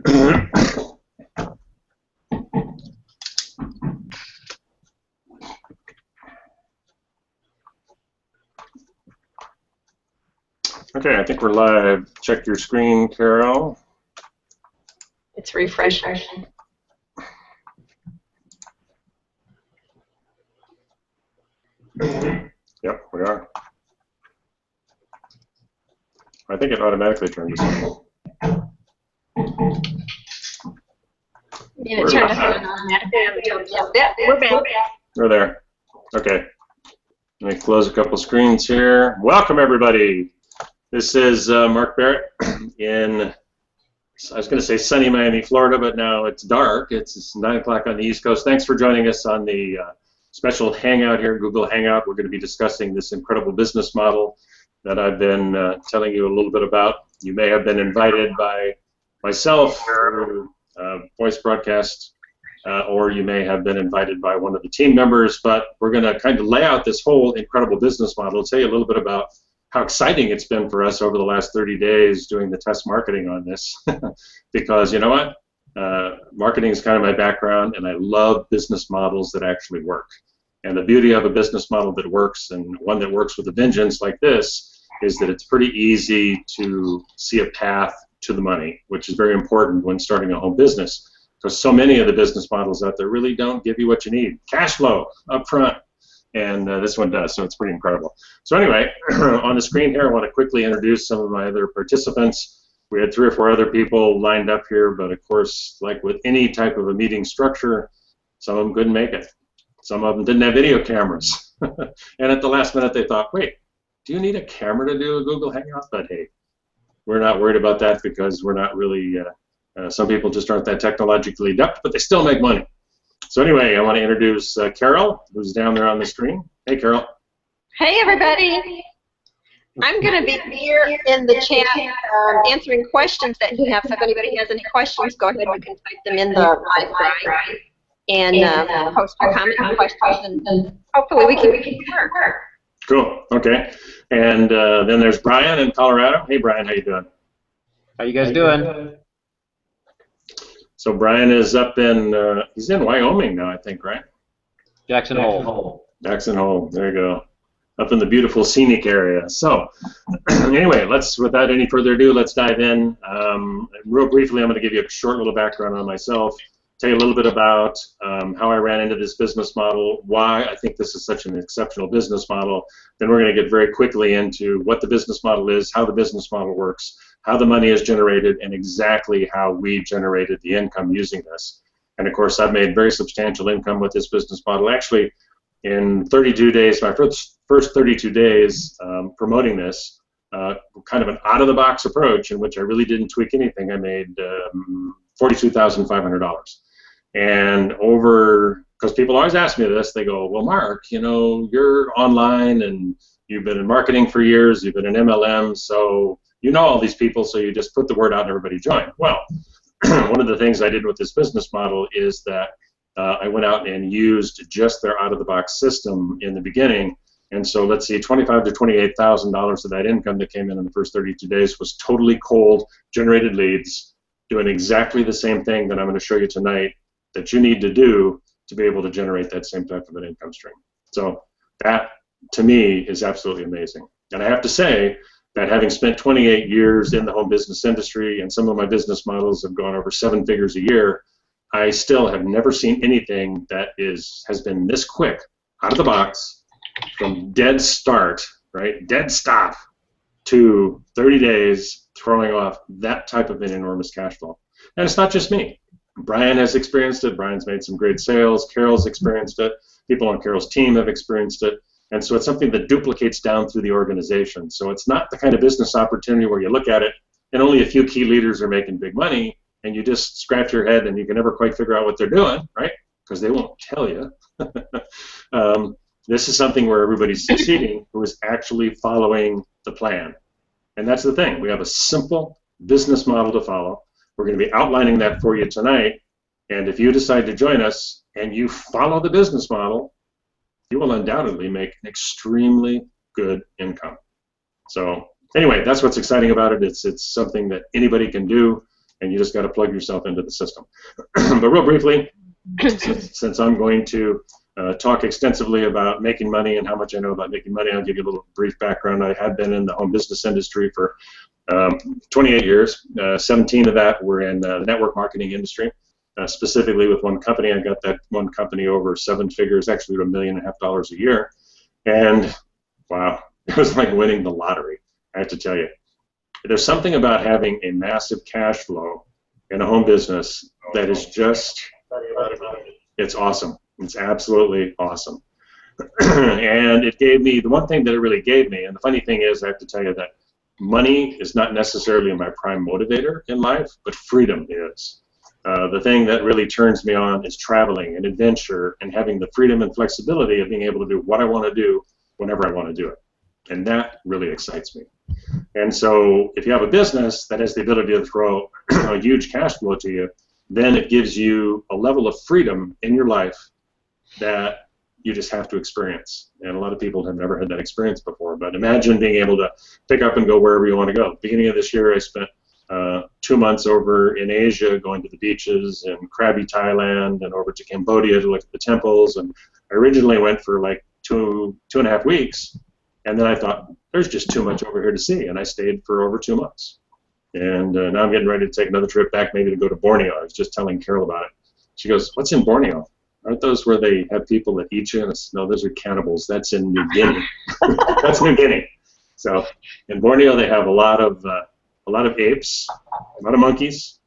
Okay, I think we're live. Check your screen, Carol. It's refreshing. Yep, we are. I think it automatically turned us on. Yeah, it turned us on automatically. Yeah, we're back. We're there. Okay. Let me close a couple screens here. Welcome, everybody. This is Mark Barrett in, I was going to say sunny Miami, Florida, but now it's dark. It's 9 o'clock on the East Coast. Thanks for joining us on the special hangout here, Google Hangout. We're going to be discussing this incredible business model that I've been telling you a little bit about. You may have been invited by myself through voice broadcast, or you may have been invited by one of the team members, but we're going to kind of lay out this whole incredible business model, tell you a little bit about how exciting it's been for us over the last 30 days doing the test marketing on this. Because you know what? Marketing is kind of my background, and I love business models that actually work. And the beauty of a business model that works, and one that works with a vengeance like this, is that it's pretty easy to see a path to the money, which is very important when starting a home business. Because so many of the business models out there really don't give you what you need. Cash flow up front. And this one does, so it's pretty incredible. So anyway, on the screen here, I want to quickly introduce some of my other participants. We had 3 or 4 other people lined up here, but of course, like with any type of a meeting structure, some of them couldn't make it. Some of them didn't have video cameras. And at the last minute, they thought, wait, do you need a camera to do a Google Hangout? But hey, we're not worried about that because we're not really, some people just aren't that technologically adept, but they still make money. So anyway, I want to introduce Carol, who's down there on the screen. Hey, Carol. Hey, everybody. I'm going to be here in the chat answering questions that you have. So if anybody has any questions, go ahead. You can type them in the live drive and post your comment and questions, and hopefully we can work. Cool. Okay. And then there's Brian in Colorado. Hey, Brian, how you doing? How you guys doing? So Brian is up in, he's in Wyoming now, I think, right? Jackson Hole. Jackson Hole, there you go. Up in the beautiful scenic area. So anyway, without any further ado, let's dive in. Real briefly, I'm going to give you a short little background on myself, tell you a little bit about how I ran into this business model, why I think this is such an exceptional business model. Then we're going to get very quickly into what the business model is, how the business model works, how the money is generated, and exactly how we generated the income using this. And of course, I've made very substantial income with this business model. Actually, in 32 days, my first 32 days promoting this, kind of an out-of-the-box approach in which I really didn't tweak anything, I made $42,500. And because people always ask me this, they go, well, Mark, you know, you're online and you've been in marketing for years, you've been in MLM, so you know all these people, so you just put the word out and everybody joined. Well, one of the things I did with this business model is that I went out and used just their out-of-the-box system in the beginning. And so let's see, $25,000 to $28,000 of that income that came in the first 32 days was totally cold, generated leads, doing exactly the same thing that I'm going to show you tonight that you need to do to be able to generate that same type of an income stream. So that, to me, is absolutely amazing. And I have to say that having spent 28 years in the home business industry, and some of my business models have gone over 7 figures a year, I still have never seen anything that has been this quick, out of the box, from dead start, right, dead stop, to 30 days, throwing off that type of an enormous cash flow. And it's not just me. Brian has experienced it. Brian's made some great sales. Carol's experienced it. People on Carol's team have experienced it. And so it's something that duplicates down through the organization. So it's not the kind of business opportunity where you look at it and only a few key leaders are making big money and you just scratch your head and you can never quite figure out what they're doing, right? Because they won't tell you. This is something where everybody's succeeding who is actually following the plan. And that's the thing. We have a simple business model to follow. We're going to be outlining that for you tonight. And if you decide to join us and you follow the business model, you will undoubtedly make an extremely good income. So anyway, that's what's exciting about it. It's something that anybody can do. and you just got to plug yourself into the system. But real briefly, since I'm going to talk extensively about making money and how much I know about making money, I'll give you a little brief background. I had been in the home business industry for 28 years. 17 of that were in the network marketing industry, specifically with one company. I got that one company over 7 figures, actually $1.5 million a year. And wow, it was like winning the lottery, I have to tell you. There's something about having a massive cash flow in a home business that is just, it's awesome. It's absolutely awesome. And it gave me, the one thing that it really gave me, and the funny thing is, I have to tell you that money is not necessarily my prime motivator in life, but freedom is. The thing that really turns me on is traveling and adventure and having the freedom and flexibility of being able to do what I want to do whenever I want to do it. And that really excites me. And so if you have a business that has the ability to throw a huge cash flow to you, then it gives you a level of freedom in your life that you just have to experience. And a lot of people have never had that experience before. But imagine being able to pick up and go wherever you want to go. Beginning of this year, I spent 2 months over in Asia going to the beaches in Krabi, Thailand, and over to Cambodia to look at the temples. And I originally went for like two and a half weeks. And then I thought, there's just too much over here to see. And I stayed for over 2 months. And now I'm getting ready to take another trip back, maybe to go to Borneo. I was just telling Carol about it. She goes, what's in Borneo? Aren't those where they have people that eat you? And I said, no, those are cannibals. That's in New Guinea. That's New Guinea. So in Borneo, they have a lot of apes, a lot of monkeys,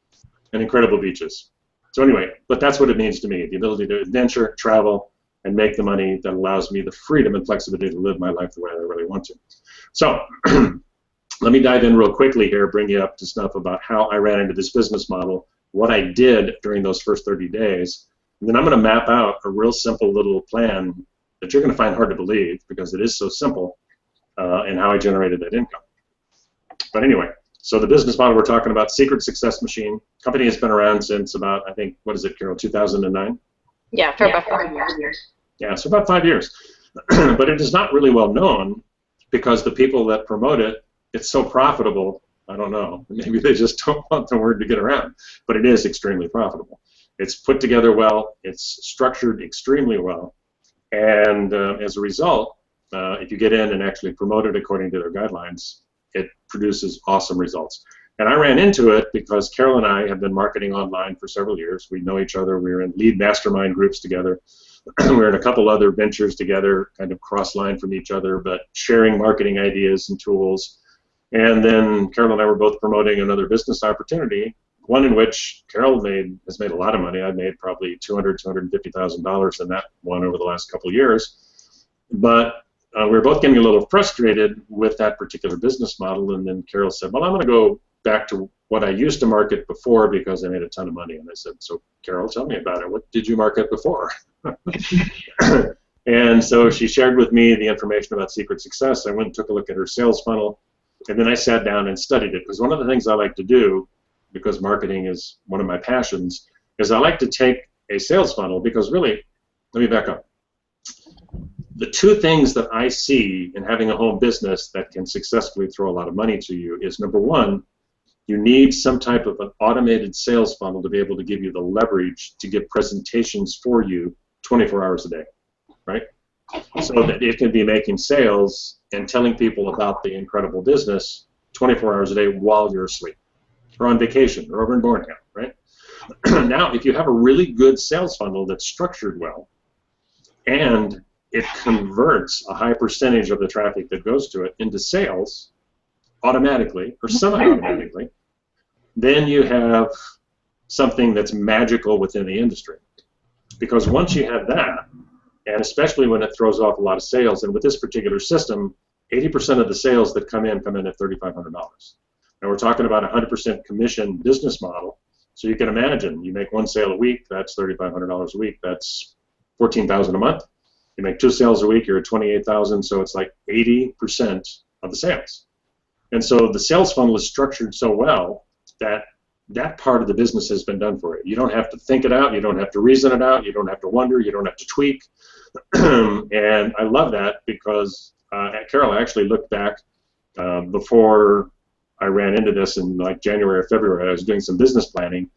and incredible beaches. So anyway, but that's what it means to me, the ability to adventure, travel, and make the money that allows me the freedom and flexibility to live my life the way I really want to. So let me dive in real quickly here, bring you up to snuff about how I ran into this business model, what I did during those first 30 days, and then I'm going to map out a real simple little plan that you're going to find hard to believe because it is so simple, and how I generated that income. But anyway, so the business model we're talking about, Secret Success Machine, company has been around since about, I think, what is it, Carol, 2009? Yeah, for about 5 years. Yeah, so about 5 years. But it is not really well known because the people that promote it, it's so profitable, I don't know, maybe they just don't want the word to get around, but it is extremely profitable. It's put together well, it's structured extremely well, and as a result, if you get in and actually promote it according to their guidelines, it produces awesome results. And I ran into it because Carol and I have been marketing online for several years. We know each other. We were in lead mastermind groups together. We're in a couple other ventures together, kind of cross-line from each other, but sharing marketing ideas and tools. And then Carol and I were both promoting another business opportunity, one in which Carol has made a lot of money. I made probably $200,000, $250,000 in that one over the last couple of years. But we were both getting a little frustrated with that particular business model. And then Carol said, well, I'm going to go back to what I used to market before because I made a ton of money. And I said, so Carol, tell me about it. What did you market before? And so she shared with me the information about Secret Success. I went and took a look at her sales funnel, and then I sat down and studied it, because one of the things I like to do, because marketing is one of my passions, is I like to take a sales funnel, because really, let me back up. The two things that I see in having a home business that can successfully throw a lot of money to you is, number one, you need some type of an automated sales funnel to be able to give you the leverage to give presentations for you 24 hours a day, right? So that it can be making sales and telling people about the incredible business 24 hours a day while you're asleep, or on vacation, or over in Borneo, right? Now, if you have a really good sales funnel that's structured well, and it converts a high percentage of the traffic that goes to it into sales automatically, or semi-automatically, then you have something that's magical within the industry. Because once you have that, and especially when it throws off a lot of sales, and with this particular system, 80% of the sales that come in at $3,500. Now we're talking about a 100% commission business model, so you can imagine, you make one sale a week, that's $3,500 a week, that's $14,000 a month. You make 2 sales a week, you're at $28,000, so it's like 80% of the sales. And so the sales funnel is structured so well that that part of the business has been done for you. You don't have to think it out, you don't have to reason it out, you don't have to wonder, you don't have to tweak. And I love that because, Carol, I actually looked back before I ran into this in like January or February. I was doing some business planning,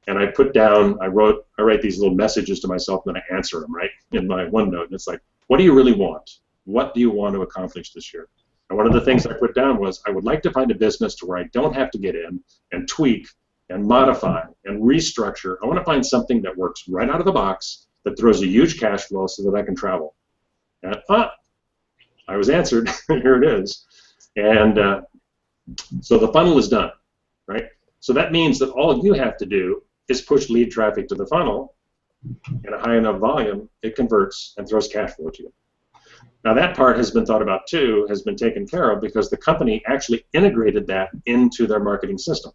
and I put down, I write these little messages to myself, and then I answer them, right, in my OneNote. And it's like, what do you really want? What do you want to accomplish this year? And one of the things I put down was, I would like to find a business to where I don't have to get in and tweak and modify and restructure. I want to find something that works right out of the box, that throws a huge cash flow so that I can travel. And I was answered. Here it is. And so the funnel is done, right? So that means that all you have to do is push lead traffic to the funnel. In a high enough volume, it converts and throws cash flow to you. Now that part has been thought about too, has been taken care of, because the company actually integrated that into their marketing system.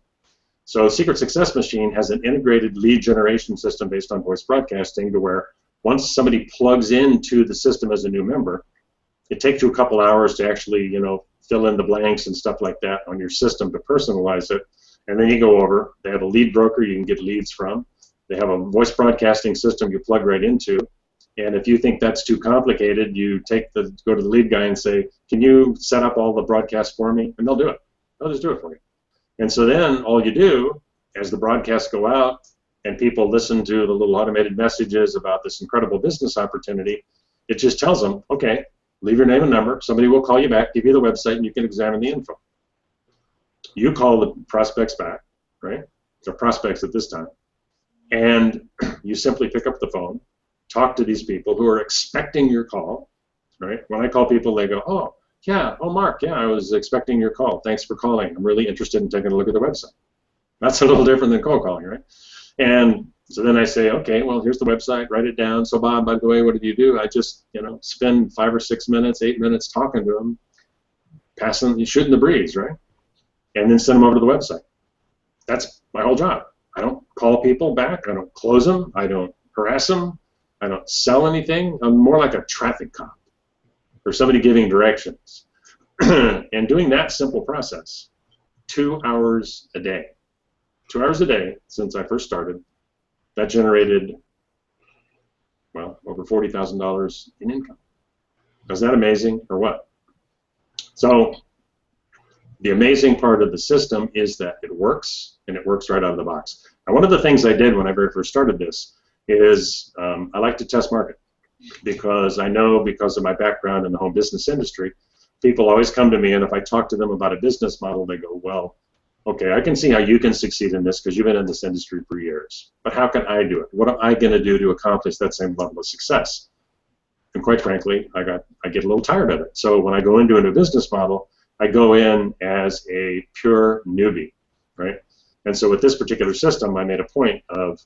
So Secret Success Machine has an integrated lead generation system based on voice broadcasting, to where once somebody plugs into the system as a new member, it takes you a couple hours to actually, you know, fill in the blanks and stuff like that on your system to personalize it. And then you go over, they have a lead broker you can get leads from. They have a voice broadcasting system you plug right into. And if you think that's too complicated, you go to the lead guy and say, can you set up all the broadcasts for me? And they'll do it. They'll just do it for you. And so then all you do, as the broadcasts go out and people listen to the little automated messages about this incredible business opportunity, it just tells them, okay, leave your name and number. Somebody will call you back, give you the website, and you can examine the info. You call the prospects back, right? They're prospects at this time. And you simply pick up the phone, talk to these people who are expecting your call, right? When I call people, they go, oh, yeah, oh, Mark, yeah, I was expecting your call. Thanks for calling. I'm really interested in taking a look at the website. That's a little different than cold calling, right? And so then I say, okay, well, here's the website, write it down. So, Bob, by the way, what did you do? I just, you know, spend 5 or 6 minutes, 8 minutes talking to them, shooting the breeze, right? And then send them over to the website. That's my whole job. I don't call people back. I don't close them. I don't harass them. I don't sell anything. I'm more like a traffic cop or somebody giving directions. And doing that simple process, 2 hours a day. 2 hours a day since I first started, that generated, well, over $40,000 in income. Is that amazing or what? So the amazing part of the system is that it works, and it works right out of the box. Now, one of the things I did when I very first started this is I like to test market, because I know, because of my background in the home business industry, people always come to me, and if I talk to them about a business model, they go, well, okay, I can see how you can succeed in this because you've been in this industry for years, but how can I do it? What am I going to do to accomplish that same level of success? And quite frankly, I get a little tired of it. So when I go into a new business model, I go in as a pure newbie, right? And so with this particular system, I made a point of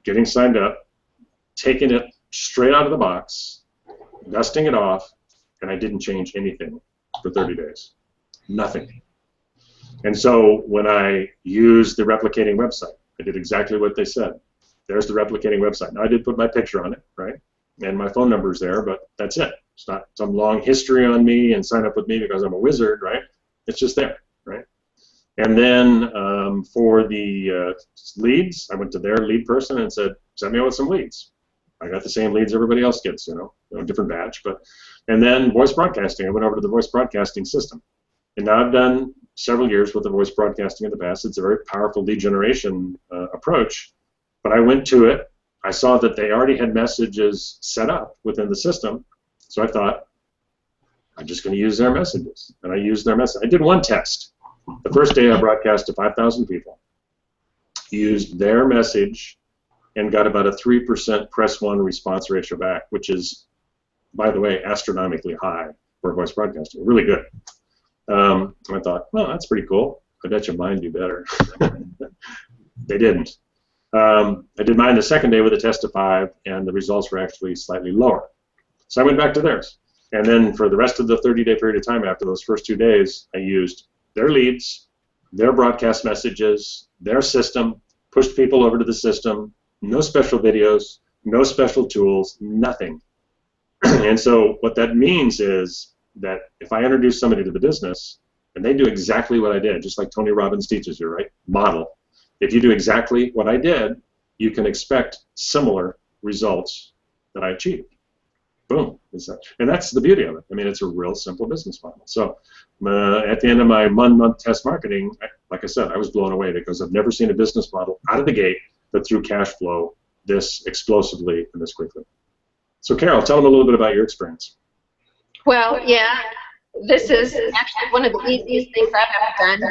getting signed up, taking it straight out of the box, dusting it off, and I didn't change anything for 30 days. Nothing. And so when I used the replicating website, I did exactly what they said. There's the replicating website. Now, I did put my picture on it, right? And my phone number's there, but that's it. It's not some long history on me and sign up with me because I'm a wizard, right? It's just there, right? And then for the leads, I went to their lead person and said, send me out with some leads. I got the same leads everybody else gets, you know, different batch. And then voice broadcasting, I went over to the voice broadcasting system. And now I've done several years with the voice broadcasting in the past. It's a very powerful lead generation approach. But I went to it. I saw that they already had messages set up within the system. So I thought, I'm just going to use their messages. And I used their message. I did one test. The first day I broadcast to 5,000 people. Used their message and got about a 3% press one response ratio back, which is, by the way, astronomically high for voice broadcasting. Really good. I thought, well, that's pretty cool. I bet you mine do better. They didn't. I did mine the second day with a test of 5, and the results were actually slightly lower. So I went back to theirs. And then for the rest of the 30-day period of time after those first 2 days, I used their leads, their broadcast messages, their system, pushed people over to the system, no special videos, no special tools, nothing. And so what that means is that if I introduce somebody to the business and they do exactly what I did, just like Tony Robbins teaches you, right? Model. If you do exactly what I did, you can expect similar results that I achieved. Boom. And that's the beauty of it. I mean, it's a real simple business model. So at the end of my 1 month test marketing, like I said, I was blown away because I've never seen a business model out of the gate that threw cash flow this explosively and this quickly. So Carol, tell them a little bit about your experience. Well, yeah, this is actually one of the easiest things I've ever done.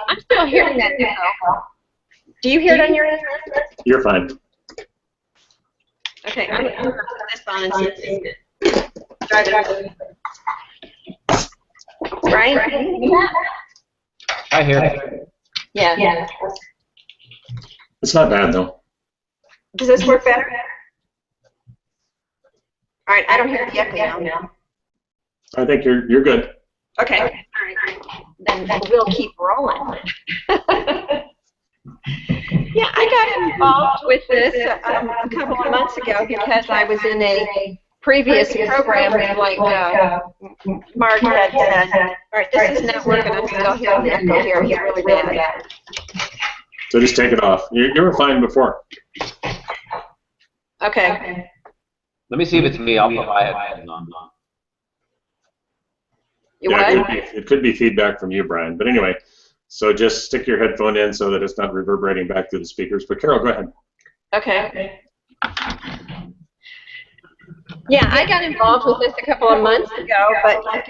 I'm still hearing that echo. Do you hear it on your end? You're fine. Okay, I'm going to put this on and see if it's drive it. Right? I hear it. Yeah. It's not bad though. Does this work better? All right, I don't hear the echo now. I think you're good. Okay, all right. Then we'll keep rolling. Yeah, I got involved with this a couple of months ago because I was in a previous program like Mark had said. All right, this is not working. I'm still hearing the echo here. It's really bad. So just take it off. You were fine before. Okay. Let me see if it's me. I'll put my headphones on. You Yeah, what? it could be feedback from you, Brian. But anyway, so just stick your headphone in so that it's not reverberating back through the speakers. But Carol, go ahead. Okay. Yeah, I got involved with this a couple of months ago, but like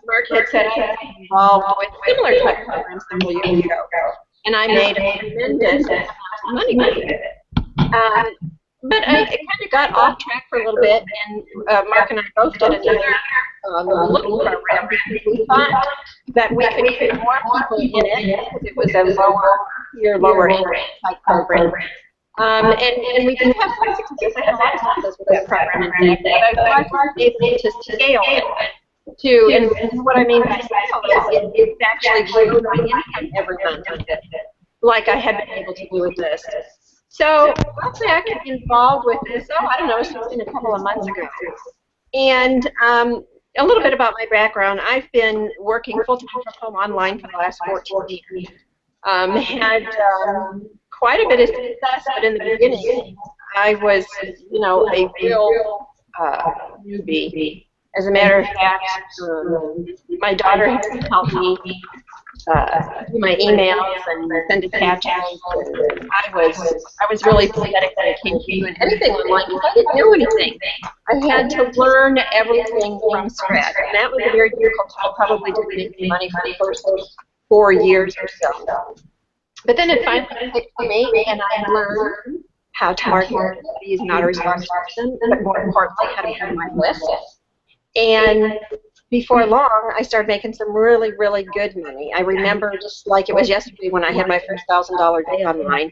Mark had said, I got involved with similar type programs several years ago, and I made a tremendous amount of money with it. But I kind of got off track for a little bit, and Mark and I both did another little program because we thought that we could get more people in it because it was a lower income type program. And we did have some success. I had a lot of success with that program, in fact, but I wasn't able to scale it and what I mean by scale is it's actually grew my income every month with it, like I had been able to do with this. So roughly I got involved with this, I don't know, it's been a couple of months ago. And a little bit about my background. I've been working full-time from home online for the last 14 years. Had quite a bit of success, but in the beginning, I was, a real newbie. As a matter of fact, my daughter had to help me do my emails and send attachments. And I was really pathetic when it came to doing anything online because I didn't know anything. I had to learn everything from scratch, and that was a very difficult time. Probably didn't make any money for the first 4 years or so. But then it finally clicked for me, and I learned how to market, how to use an autoresponder system, but more importantly, how to be on my list. And before long, I started making some really, really good money. I remember just like it was yesterday when I had my first $1,000 day online,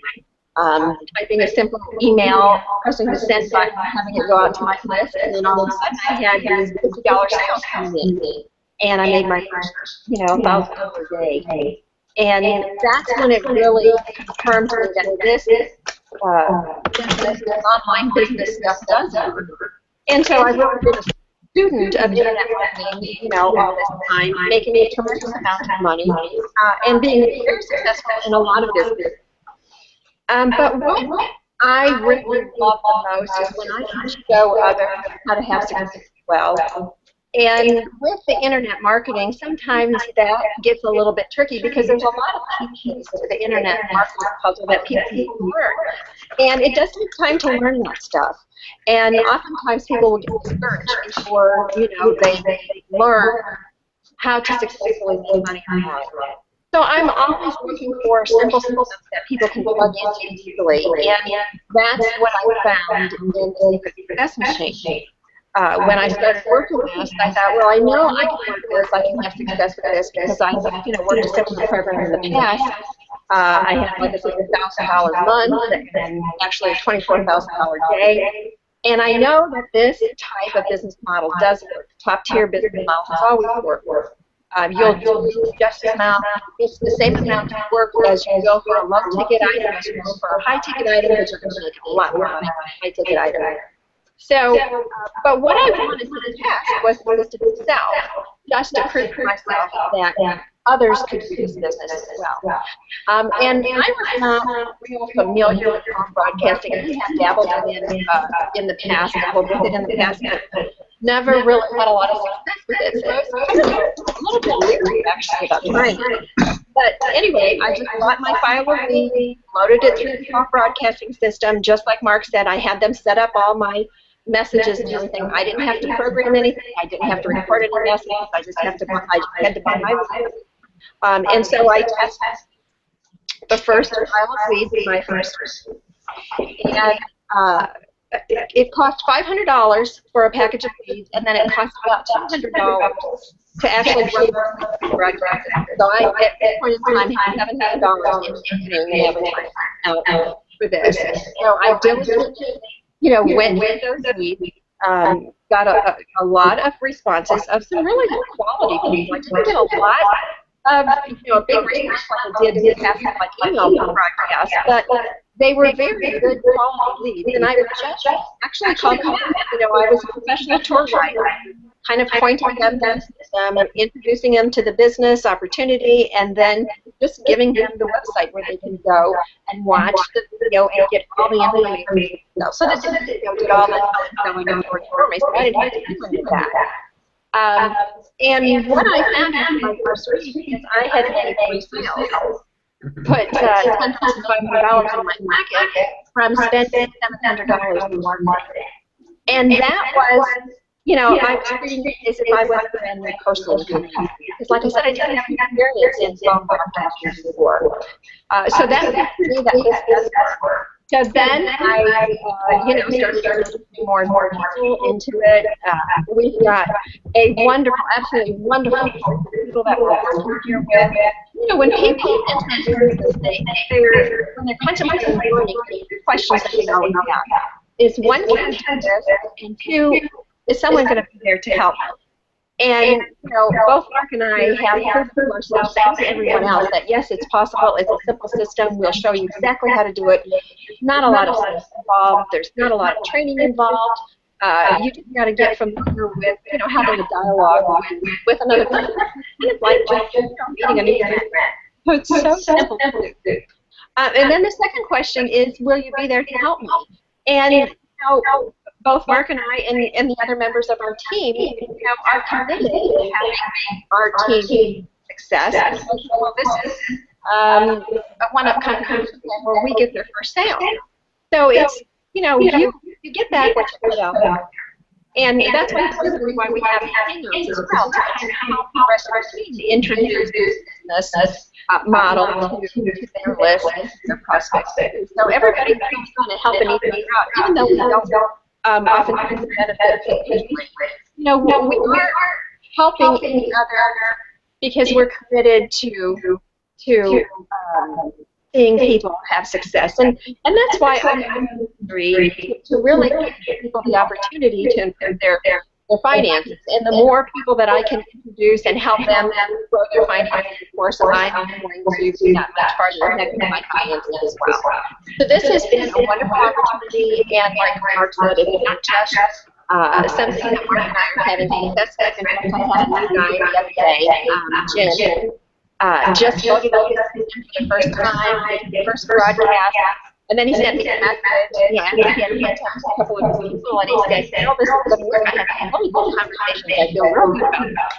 typing a simple email, pressing the send button, having it go out to my list, and then all of a sudden I had these $50 sales coming in, and I made my first, $1,000 a day. And that's when it really confirmed to me that this online business stuff does work. And so I really been a student of internet marketing, all this time, making a tremendous amount of money, and being very successful in a lot of business. But what I really love the most is when I can show others how to have success as well. And with the internet marketing, sometimes that gets a little bit tricky because there's a lot of pieces to the internet marketing puzzle that people learn. And it does take time to learn that stuff. And oftentimes people will get discouraged before, they learn how to successfully make money online. So I'm always looking for simple stuff that people can plug into easily. And that's what I found in the Secret Success Machine. When I started working with this, I thought, well, I know I can work this, I can have success with this because I, worked a similar program in the past. I had like a $1,000 a month and actually a $24,000 day. And I know that this type of business model does work. Top-tier business models always work. You'll do just as amount, it's the same amount of work as you go for a low-ticket item as you go for a high-ticket item, but you're going to make a lot more money on a high-ticket item. So, but what I wanted to test was to sell, just to prove to myself that others could do this business as well. And I was not real familiar with broadcasting. I had dabbled in the past, dabbled with it in the past, but never really had a lot of success with it. So I was kind of a little bit leery, actually, about trying it. But anyway, I just bought my file with me, loaded it through the Talk Broadcasting System. Just like Mark said, I had them set up all my messages and everything. I didn't have to program anything. I didn't have to record any messages. I had to buy my leads. And so I tested the first file of leads in my first. And it cost $500 for a package of leads, and then it cost about $200 to actually run the broadcast. So I, at that point in time, had $700 in engineering and advertising for this. So I diligently, went with those leads, got a lot of responses of some really good quality people. I didn't get a lot of, a big response like I did in the past, like email broadcasts, but they were very good quality leads, and I would just actually call them. I was a professional tour guide, kind of pointing them to introducing them to the business opportunity, and then just giving them the website where they can go and watch the video and get all the information. So that they did all the going on for me, so I didn't have to do any of that. And what I found out in my first week is I had made pre-sales. Put $10,500 in my pocket from spending $700 in marketing. And that was, I was treating it as if I was a brand new person. Because like I said, I didn't have experience in phone broadcasters before. So that meant to me that this does work. So then I, started to bring more and more people into it. We've got a wonderful, absolutely wonderful group of people that we're working here with. When people enter into business, when they're contemplating learning, the questions that they always have is, one, can I do this? And two, is someone going to be there to help? And, both Mark and I have proved to ourselves and to everyone else that, yes, it's possible. It's a simple system. We'll show you exactly how to do it. There's not a lot of steps involved. There's not a lot of training involved. You just got to get familiar with, having a dialogue with another person. Kind of like just meeting a new friend. So it's so simple to do. And then the second question is, will you be there to help me? And, both Mark and I and the other members of our team, are committed to having our team success. Well, this is one of kind of where we get their first sale. So it's, you get back what you put out there. And that's why we have hangouts as well, to kind of help the rest of our team introduce this model to their list, their prospects. So everybody keeps trying to help and each other out, even though we don't often benefit. We are helping each other because we're committed to seeing people have success, and that's why I'm agree to really give people the opportunity to improve their finances. And the more people that I can introduce and help them grow their finances, of course, I'm going to be that much farther ahead with my finances as well. So this has been a wonderful opportunity, and like Mark said, it's not just something that Mark and I are having success with. In fact, I had a new guy the other day, Jim, just loaded up his system for the first time, did the first broadcast. And then he sent me a message, he had a couple of people, and he said, this is going to work. I had really good conversations I feel real good about.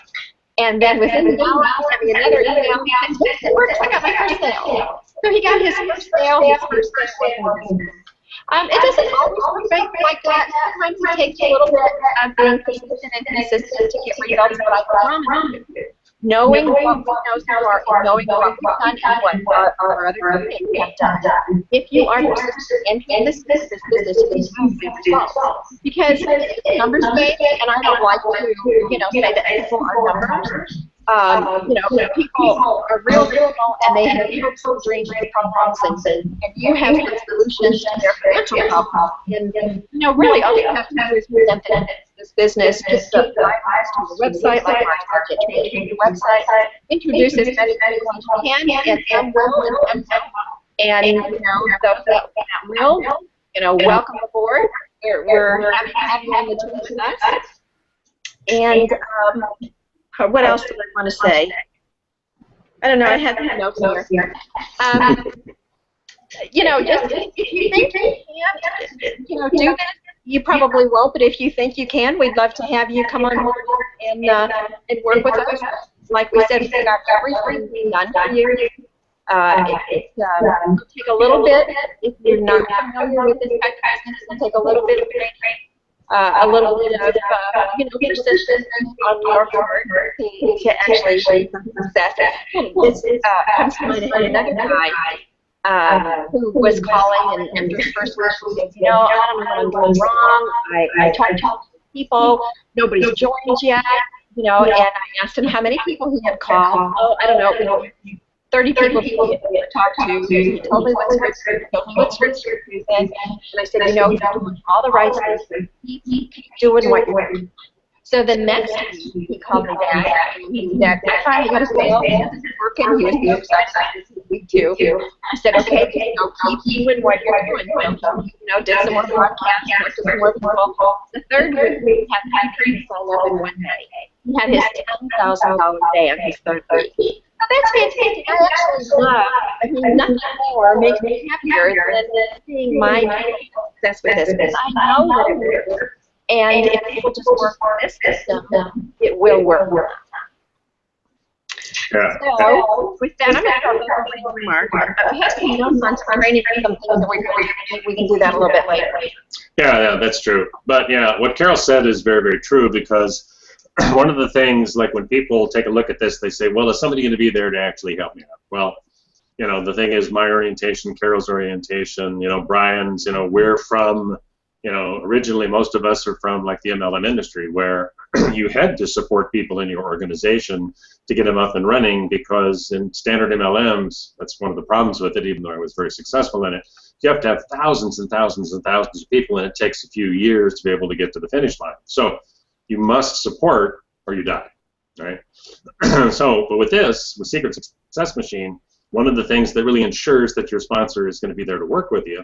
And then within the hour, he sent me another email. He said, it works, I got my first sale. So he got his first sale, it doesn't always work like that. Sometimes it takes a little bit of being consistent and consistent to get results, but I promise you, knowing what we know so far, knowing what we've done and what our other companies have done. If you are persistent and in this business, is usually results. Because it's numbers based, and I don't like to, say that people are numbers. People are real people, and they have hopes and dreams and problems, and you have some solutions to their financial problems. And really, all you have to do is present this business, just to the website, like our Get the website, introduce as many people as you can, and will, and those that will, welcome aboard. We're happy to have you on the team with us. And what else do I want to say? I don't know, I had some notes here. You know, just if you think you can't, you know, do this, you probably won't, but if you think you can, we'd love to have you come on board and work with us. Like we said, we've got everything done for you. It'll take a little bit if you're not familiar with this type of business. It'll take a little bit of training, a little bit of you know, persistence on your part to actually see some success. This comes to mind. I had another guy who was calling, and after his first week, he said, you know, I don't know what I'm doing wrong. I talked to people, nobody's joined yet, you know, and I asked him how many people he had called. Oh, I don't know, 30 people he had talked to. He told me what's good, and I said, you know, you're doing all the right things. Keep doing what you're doing. So the next week, he called me back, and he said, I finally got a sale, this is working. He was so excited this week, too. I said, okay, you know, keep doing what you're doing. You know, did some more broadcasts, talked to some more people. The third week, we had 5 people sign up in one day. He had his $10,000 day on his third week. So that's fantastic. I actually love, I mean, nothing more makes me happier than seeing my success with this, because I know that it works. And if people just work on this system, it will work. Yeah. So, with that, I'm going to go over to Mark. We have some notes on some training for some things that we can do that a little bit later. Yeah, that's true. But yeah, what Carol said is very, very true, because one of the things, like when people take a look at this, they say, well, is somebody going to be there to actually help me out? Well, you know, the thing is, my orientation, Carol's orientation, you know, Brian's, you know, we're from, you know, originally most of us are from like the MLM industry, where you had to support people in your organization to get them up and running, because in standard MLMs, that's one of the problems with it, even though I was very successful in it, you have to have thousands and thousands and thousands of people, and it takes a few years to be able to get to the finish line. So you must support or you die, right? So, but with this, with Secret Success Machine, one of the things that really ensures that your sponsor is going to be there to work with you,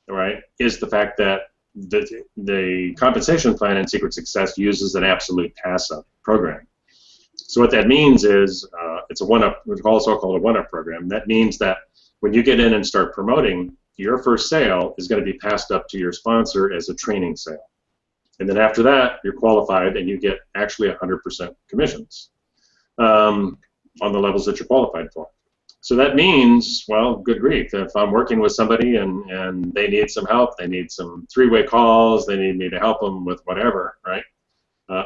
right, is the fact that the compensation plan in Secret Success uses an absolute pass-up program. So what that means is it's a one-up, it's also called a one-up program. That means that when you get in and start promoting, your first sale is going to be passed up to your sponsor as a training sale. And then after that, you're qualified and you get actually 100% commissions on the levels that you're qualified for. So that means, well, good grief, if I'm working with somebody and they need some help, they need some three-way calls, they need me to help them with whatever, right?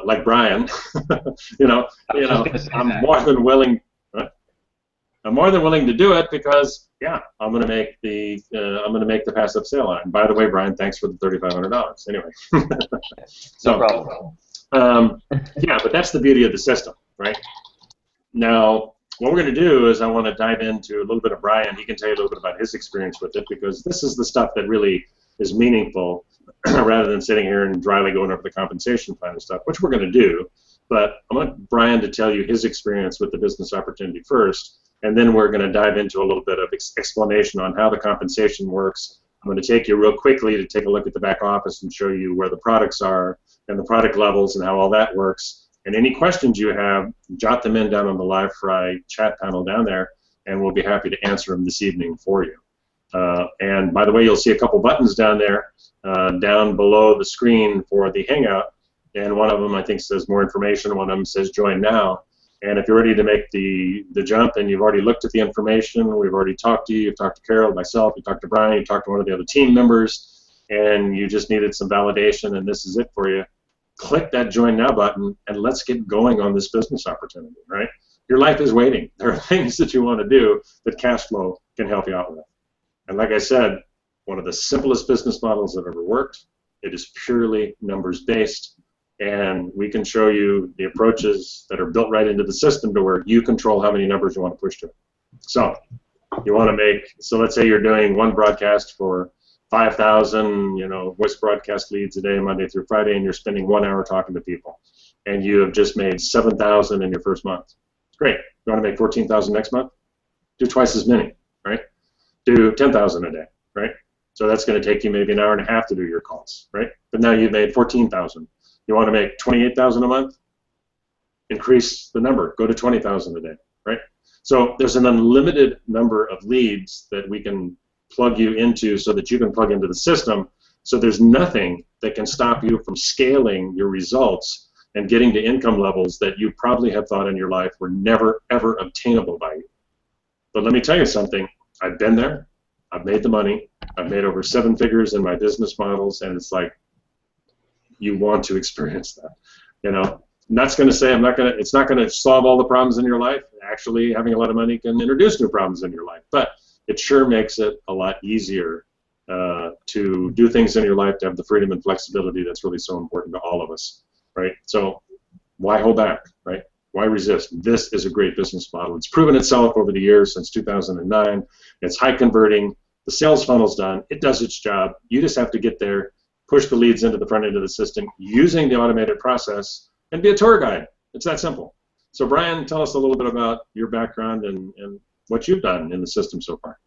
Like Brian, you know, I'm more than willing. I'm more than willing to do it, because yeah, I'm going to make the passive sale on it. And by the way, Brian, thanks for the $3,500. Anyway, so No problem. yeah, but that's the beauty of the system, right? Now, what we're going to do is I want to dive into a little bit of Brian. He can tell you a little bit about his experience with it, because this is the stuff that really is meaningful, rather than sitting here and dryly going over the compensation plan and stuff, which we're going to do. But I want Brian to tell you his experience with the business opportunity first, and then we're going to dive into a little bit of explanation on how the compensation works. I'm going to take you real quickly to take a look at the back office and show you where the products are and the product levels and how all that works. And any questions you have, jot them in down on the LiveFry chat panel down there, and we'll be happy to answer them this evening for you. And by the way, you'll see a couple buttons down there, down below the screen for the Hangout, and one of them I think says more information, one of them says join now. And if you're ready to make the jump and you've already looked at the information, we've already talked to you, you've talked to Carol, myself, you talked to Brian, you talked to one of the other team members, and you just needed some validation and this is it for you, click that join now button and let's get going on this business opportunity, right? Your life is waiting. There are things that you want to do that cash flow can help you out with. And like I said, one of the simplest business models that ever worked. It is purely numbers based. And we can show you the approaches that are built right into the system to where you control how many numbers you want to push to it. So you want to make, so let's say you're doing one broadcast for 5,000, voice broadcast leads a day, Monday through Friday, and you're spending 1 hour talking to people. And you have just made 7,000 in your first month. Great. You want to make 14,000 next month? Do twice as many, right? Do 10,000 a day, right? So that's going to take you maybe an hour and a half to do your calls, right? But now you've made 14,000. You want to make 28,000 a month? Increase the number. Go to 20,000 a day, right? So there's an unlimited number of leads that we can plug you into so that you can plug into the system. So there's nothing that can stop you from scaling your results and getting to income levels that you probably have thought in your life were never, ever obtainable by you. But let me tell you something. I've been there. I've made the money. I've made over 7 figures in my business models, and it's like you want to experience that. You know, I'm not going to say it's not going to solve all the problems in your life. Actually, having a lot of money can introduce new problems in your life, but it sure makes it a lot easier to do things in your life, to have the freedom and flexibility that's really so important to all of us, right? So why hold back, right? Why resist? This is a great business model. It's proven itself over the years since 2009. It's high converting. The sales funnel's done. It does its job. You just have to get there, push the leads into the front end of the system using the automated process, and be a tour guide. It's that simple. So Brian, tell us a little bit about your background and what you've done in the system so far.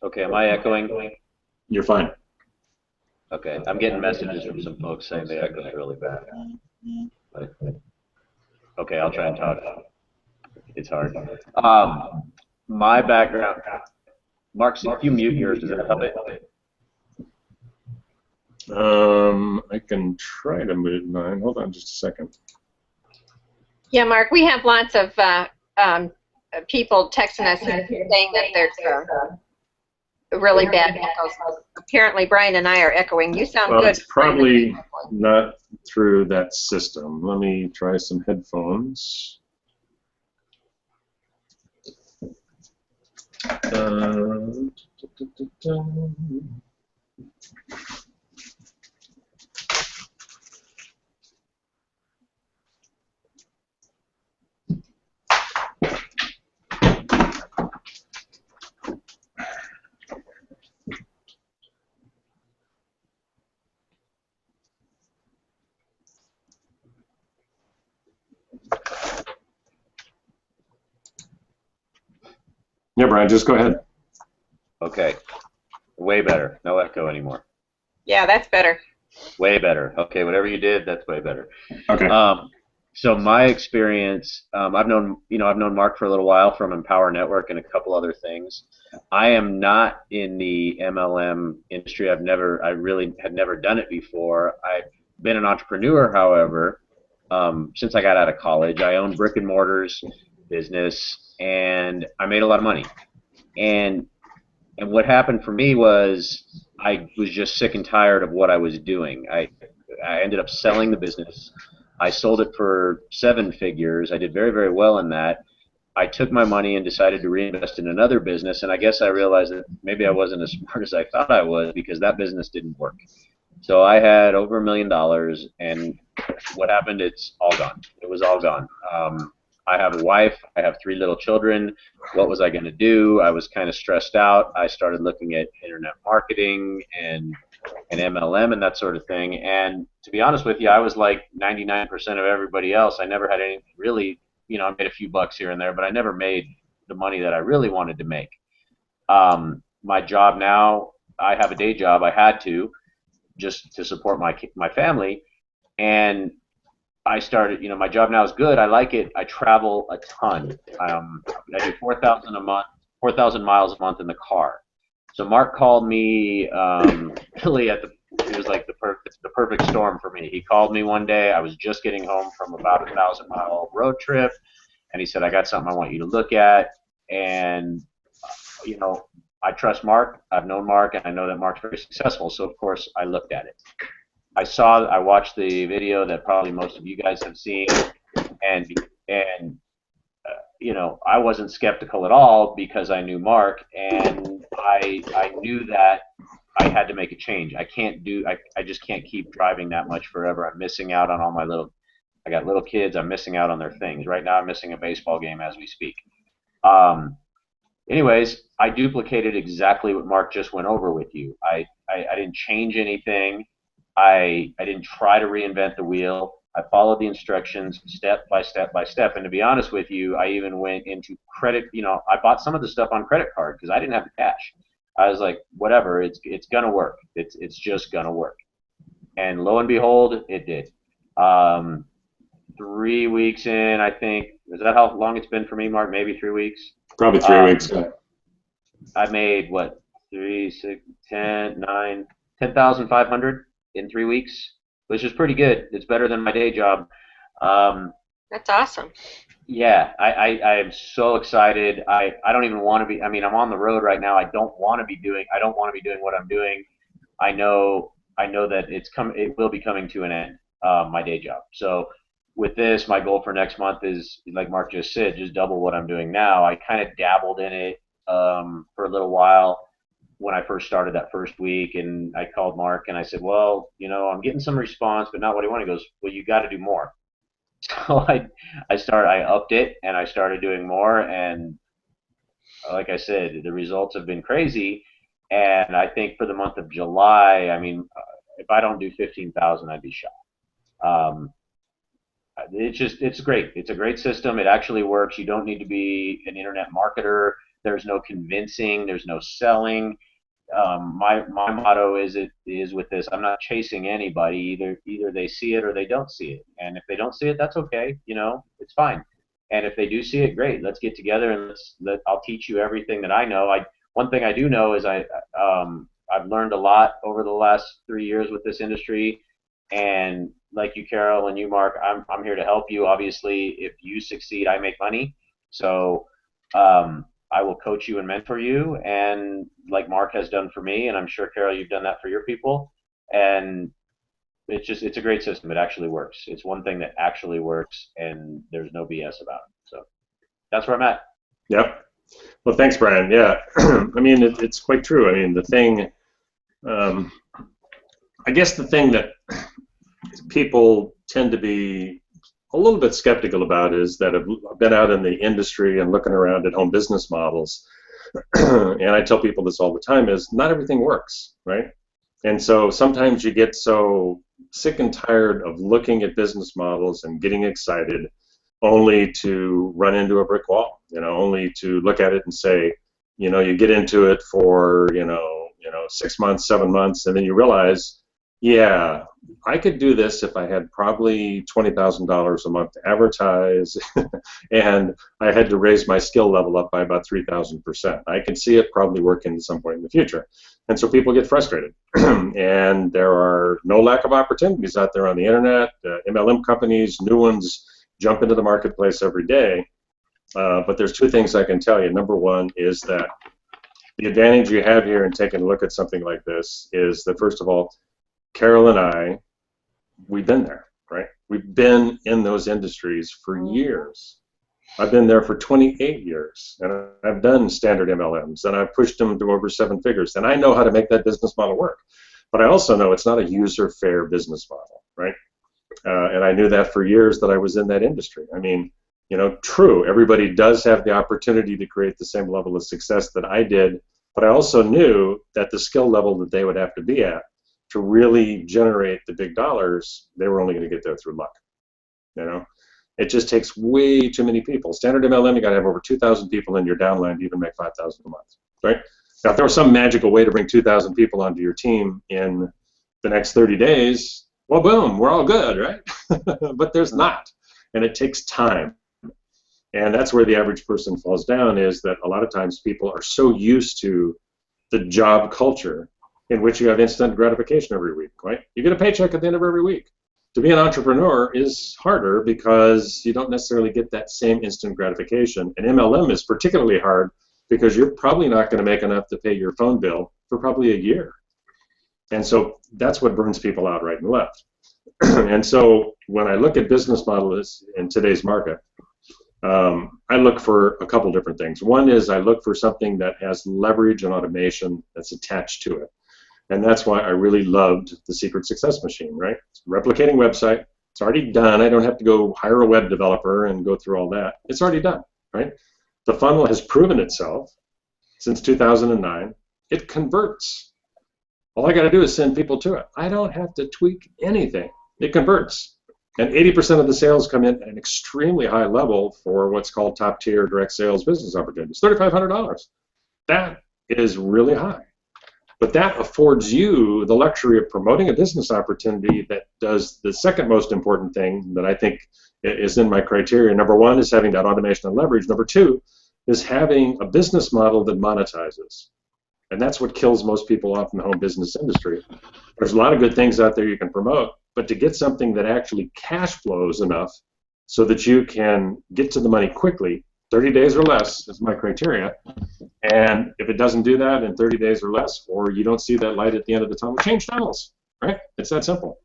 Okay, am I echoing? You're fine. Okay, I'm getting messages from some folks saying the echo is really bad. Okay, I'll try and talk. It's hard. My background, Mark, if you mute yours, does that help it? I can try to mute mine. Hold on just a second. Yeah, Mark, we have lots of people texting us and saying that there's really bad echoes. Apparently, Brian and I are echoing. You sound good. It's probably not through that system. Let me try some headphones. Yeah, Brian, just go ahead. Okay, way better. No echo anymore. Yeah, that's better. Way better. Okay, whatever you did, that's way better. Okay. So my experience, I've known Mark for a little while from Empower Network and a couple other things. I am not in the MLM industry. I really had never done it before. I've been an entrepreneur, however, since I got out of college. I owned brick and mortars business, and I made a lot of money. And what happened for me was I was just sick and tired of what I was doing. I ended up selling the business. I sold it for 7 figures. I did very, very well in that. I took my money and decided to reinvest in another business, and I guess I realized that maybe I wasn't as smart as I thought I was because that business didn't work. So I had over $1 million, and what happened, it's all gone. It was all gone. I have a wife. I have 3 little children. What was I going to do? I was kind of stressed out. I started looking at internet marketing and MLM and that sort of thing. And to be honest with you, I was like 99% of everybody else. I never had any really, I made a few bucks here and there, but I never made the money that I really wanted to make. My job now, I have a day job. I had to just to support my family. And I started, my job now is good. I like it. I travel a ton. I do 4,000 a month, 4,000 miles a month in the car. So Mark called me really it was like the perfect storm for me. He called me one day. I was just getting home from about a 1,000-mile road trip, and he said, "I got something I want you to look at." And I trust Mark. I've known Mark, and I know that Mark's very successful. So of course I looked at it. I watched the video that probably most of you guys have seen, and I wasn't skeptical at all because I knew Mark, and I knew that I had to make a change. I just can't keep driving that much forever. I'm missing out on all I got little kids. I'm missing out on their things. Right now I'm missing a baseball game as we speak. Anyways, I duplicated exactly what Mark just went over with you. I didn't change anything. I didn't try to reinvent the wheel. I followed the instructions step by step by step. And to be honest with you, I even went into credit. I bought some of the stuff on credit card because I didn't have the cash. I was like, whatever, it's gonna work. It's just gonna work. And lo and behold, it did. 3 weeks in, I think, Is that how long it's been for me, Mark? Maybe 3 weeks. Probably 3 weeks. I made what 3, 6, 10, 9, 10,500 in 3 weeks, which is pretty good. It's better than my day job. That's awesome. Yeah, I am so excited. I don't even want to be. I mean, I'm on the road right now. I don't want to be doing what I'm doing. I know that it will be coming to an end, my day job. So with this, my goal for next month is, like Mark just said, just double what I'm doing now. I kind of dabbled in it for a little while when I first started that first week, and I called Mark and I said, well, I'm getting some response, but not what I want. He goes, well, you got to do more. So I upped it and I started doing more, and like I said, the results have been crazy. And I think for the month of July, I mean, if I don't do 15,000, I'd be shocked. It's great. It's a great system. It actually works. You don't need to be an internet marketer. There's no convincing. There's no selling. My motto is with this, I'm not chasing anybody. Either they see it or they don't see it. And if they don't see it, that's okay. It's fine. And if they do see it, great. Let's get together and I'll teach you everything that I know. One thing I do know is I've learned a lot over the last 3 years with this industry. And like you, Carol, and you, Mark, I'm here to help you. Obviously, if you succeed, I make money. So I will coach you and mentor you, and like Mark has done for me, and I'm sure, Carol, you've done that for your people. And it's a great system. It actually works. It's one thing that actually works, and there's no BS about it. So that's where I'm at. Yep. Well, thanks, Brian. Yeah. I mean, it's quite true. I mean, the thing, I guess the thing that people tend to be a little bit skeptical about is that I've been out in the industry and looking around at home business models, and I tell people this all the time, is not everything works, right? And so sometimes you get so sick and tired of looking at business models and getting excited only to run into a brick wall, only to look at it and say, you get into it for, 6 months, 7 months, and then you realize, yeah, I could do this if I had probably $20,000 a month to advertise, and I had to raise my skill level up by about 3,000%. I can see it probably working at some point in the future. And so people get frustrated. And there are no lack of opportunities out there on the internet. MLM companies, new ones, jump into the marketplace every day. But there's two things I can tell you. Number one is that the advantage you have here in taking a look at something like this is that, first of all, Carol and I, we've been there, right? We've been in those industries for years. I've been there for 28 years, and I've done standard MLMs, and I've pushed them to over 7 figures, and I know how to make that business model work. But I also know it's not a user-fair business model, right? And I knew that for years that I was in that industry. I mean, true, everybody does have the opportunity to create the same level of success that I did, but I also knew that the skill level that they would have to be at to really generate the big dollars, they were only going to get there through luck. It just takes way too many people. Standard MLM, you got to have over 2,000 people in your downline to even make 5,000 a month, right? Now, if there was some magical way to bring 2,000 people onto your team in the next 30 days, well, boom, we're all good, right? But there's not, and it takes time. And that's where the average person falls down, is that a lot of times people are so used to the job culture in which you have instant gratification every week, right? You get a paycheck at the end of every week. To be an entrepreneur is harder because you don't necessarily get that same instant gratification. And MLM is particularly hard because you're probably not going to make enough to pay your phone bill for probably a year. And so that's what burns people out right and left. And so when I look at business models in today's market, I look for a couple different things. One is I look for something that has leverage and automation that's attached to it. And that's why I really loved the Secret Success Machine, right? It's a replicating website. It's already done. I don't have to go hire a web developer and go through all that. It's already done, right? The funnel has proven itself since 2009. It converts. All I got to do is send people to it. I don't have to tweak anything. It converts. And 80% of the sales come in at an extremely high level for what's called top-tier direct sales business opportunities, $3,500. That is really high. But that affords you the luxury of promoting a business opportunity that does the second most important thing that I think is in my criteria. Number one is having that automation and leverage. Number two is having a business model that monetizes. And that's what kills most people off in the home business industry. There's a lot of good things out there you can promote, but to get something that actually cash flows enough so that you can get to the money quickly, 30 days or less is my criteria. And if it doesn't do that in 30 days or less, or you don't see that light at the end of the tunnel, change tunnels, right? It's that simple.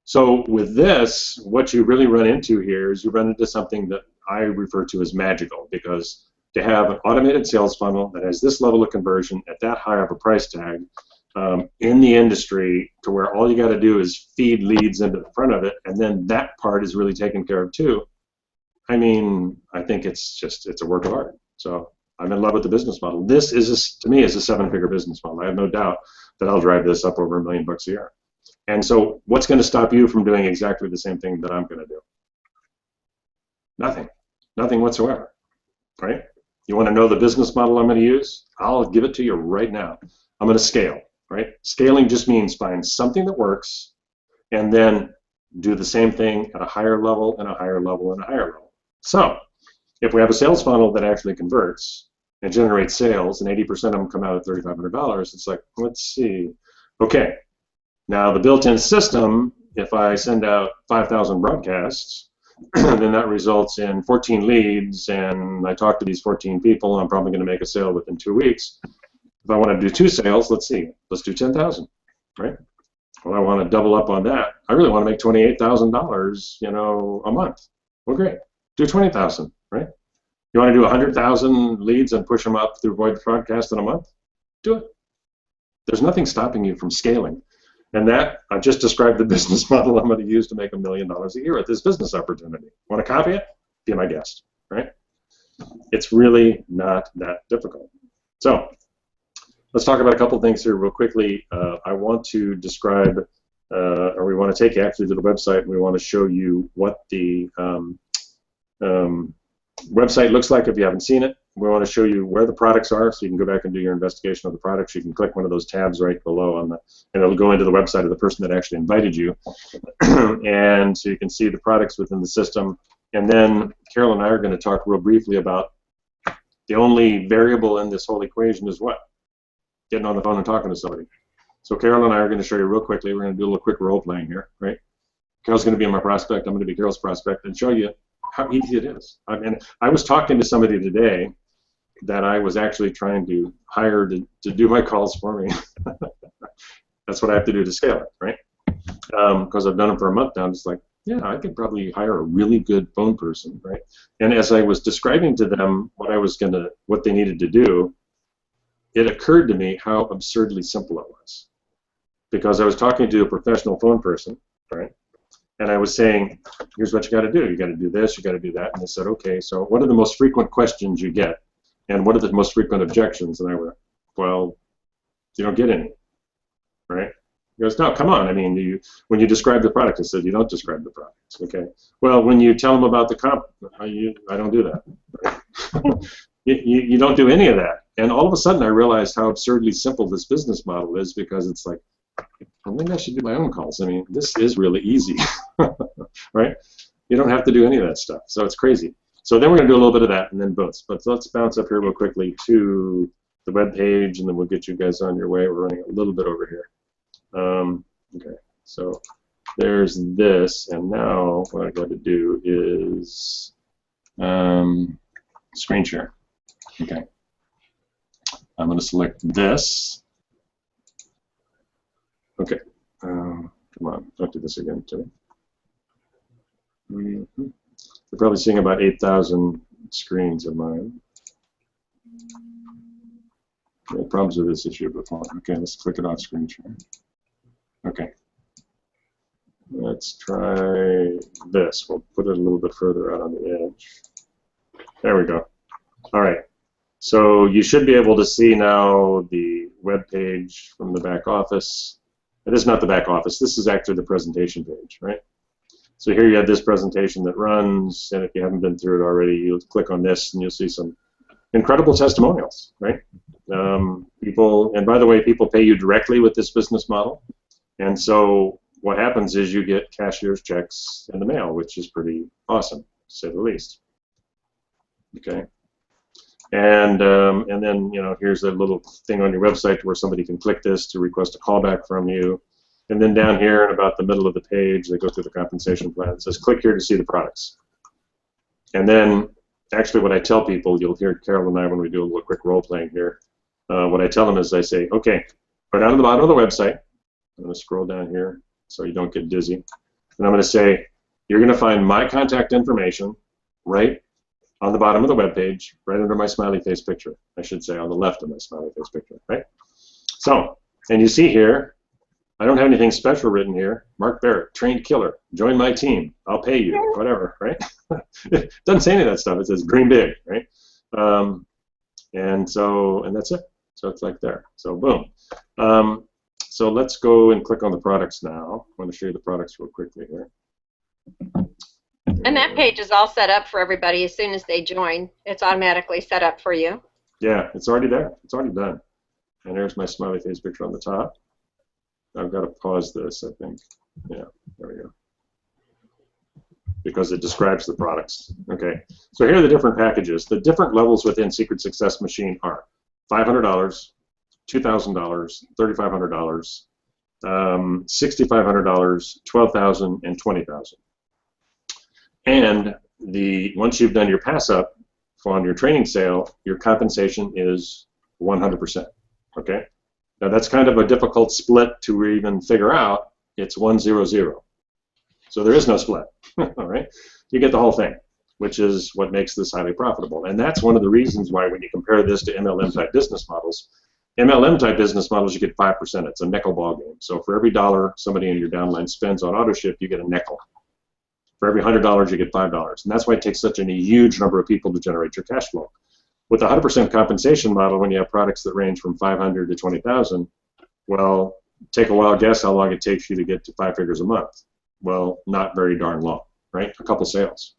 So with this, what you really run into here is you run into something that I refer to as magical, because to have an automated sales funnel that has this level of conversion at that high of a price tag in the industry, to where all you got to do is feed leads into the front of it, and then that part is really taken care of too. I mean, I think it's a work of art. So I'm in love with the business model. This is, to me, is a seven-figure business model. I have no doubt that I'll drive this up over $1 million a year. And so what's going to stop you from doing exactly the same thing that I'm going to do? Nothing. Nothing whatsoever, right? You want to know the business model I'm going to use? I'll give it to you right now. I'm going to scale, right? Scaling just means find something that works and then do the same thing at a higher level and a higher level and a higher level. So if we have a sales funnel that actually converts and generates sales, and 80% of them come out at $3,500, it's like, let's see. Okay, now the built-in system, if I send out 5,000 broadcasts, then that results in 14 leads, and I talk to these 14 people, and I'm probably going to make a sale within 2 weeks. If I want to do 2 sales, let's see, let's do 10,000, right? Well, I want to double up on that. I really want to make $28,000, you know, a month. Well, great. Do 20,000, right? You want to do 100,000 leads and push them up through void broadcast in a month? Do it. There's nothing stopping you from scaling. And that, I just described the business model I'm going to use to make $1 million a year with this business opportunity. Want to copy it? Be my guest, right? It's really not that difficult. So let's talk about a couple things here real quickly. I want to describe, or we want to take you actually to the website, and we want to show you what the website looks like if you haven't seen it. We want to show you where the products are, so you can go back and do your investigation of the products. You can click one of those tabs right below on the, and it'll go into the website of the person that actually invited you. And so you can see the products within the system. And then Carol and I are going to talk real briefly about the only variable in this whole equation is what? Getting on the phone and talking to somebody. So Carol and I are going to show you real quickly. We're going to do a little quick role playing here, right? Carol's going to be my prospect. I'm going to be Carol's prospect, and show you how easy it is. I mean, I was talking to somebody today that I was actually trying to hire to do my calls for me. That's what I have to do to scale it, right? Because I've done it for a month now. I'm just like, yeah, I could probably hire a really good phone person, right? And as I was describing to them what they needed to do, it occurred to me how absurdly simple it was. Because I was talking to a professional phone person, right? And I was saying, here's what you got to do. You got to do this, you got to do that. And they said, okay, so what are the most frequent questions you get? And what are the most frequent objections? And I went, well, you don't get any, right? He goes, no, come on. I mean, when you describe the product, I said, you don't describe the product. Okay. Well, when you tell them about the comp, I don't do that. Right? you don't do any of that. And all of a sudden, I realized how absurdly simple this business model is, because it's like, I think I should do my own calls. I mean, this is really easy, right? You don't have to do any of that stuff. So it's crazy. So then we're going to do a little bit of that and then both. But let's bounce up here real quickly to the web page, and then we'll get you guys on your way. We're running a little bit over here. Okay, so there's this, and now what I got to do is screen share. Okay, I'm going to select this. Okay, come on, don't do this again to me. You're probably seeing about 8,000 screens of mine. I had problems with this issue before. Okay, let's click it off screen share. Okay. Let's try this. We'll put it a little bit further out on the edge. There we go. All right. So you should be able to see now the web page from the back office. It is not the back office. This is actually the presentation page, right? So here you have this presentation that runs, and if you haven't been through it already, you'll click on this and you'll see some incredible testimonials, right? People, and by the way, people pay you directly with this business model, and so what happens is you get cashier's checks in the mail, which is pretty awesome, to say the least. Okay, and then here's a little thing on your website where somebody can click this to request a callback from you, and then down here in about the middle of the page, they go through the compensation plan. It says click here to see the products, and then actually what I tell people, you'll hear Carol and I when we do a little quick role playing here. What I tell them is I say, okay, go down to the bottom of the website. I'm going to scroll down here so you don't get dizzy. And I'm going to say, you're going to find my contact information right on the bottom of the web page, right under my smiley face picture. I should say on the left of my smiley face picture, right? So, and you see here, I don't have anything special written here. Mark Barrett, trained killer. Join my team. I'll pay you, whatever, right? It doesn't say any of that stuff. It says dream big, right? And that's it. So it's like there. So boom. So let's go and click on the products now. I'm going to show you the products real quickly here. And that page is all set up for everybody as soon as they join. It's automatically set up for you. Yeah, it's already there. It's already done. And there's my smiley face picture on the top. I've got to pause this, I think. Yeah, there we go. Because it describes the products. Okay, so here are the different packages. The different levels within Secret Success Machine are $500, $2,000, $3,500, $6,500, $12,000, and $20,000. And once you've done your pass up on your training sale, your compensation is 100%. Okay. Now that's kind of a difficult split to even figure out. It's 100. So there is no split. All right. You get the whole thing, which is what makes this highly profitable. And that's one of the reasons why when you compare this to MLM type business models, MLM type business models, you get 5%. It's a nickel ball game. So for every dollar somebody in your downline spends on AutoShip, you get a nickel. For every $100, you get $5. And that's why it takes such a huge number of people to generate your cash flow. With a 100% compensation model, when you have products that range from $500 to $20,000, well, take a wild guess how long it takes you to get to 5 figures a month. Well, not very darn long, right? A couple sales.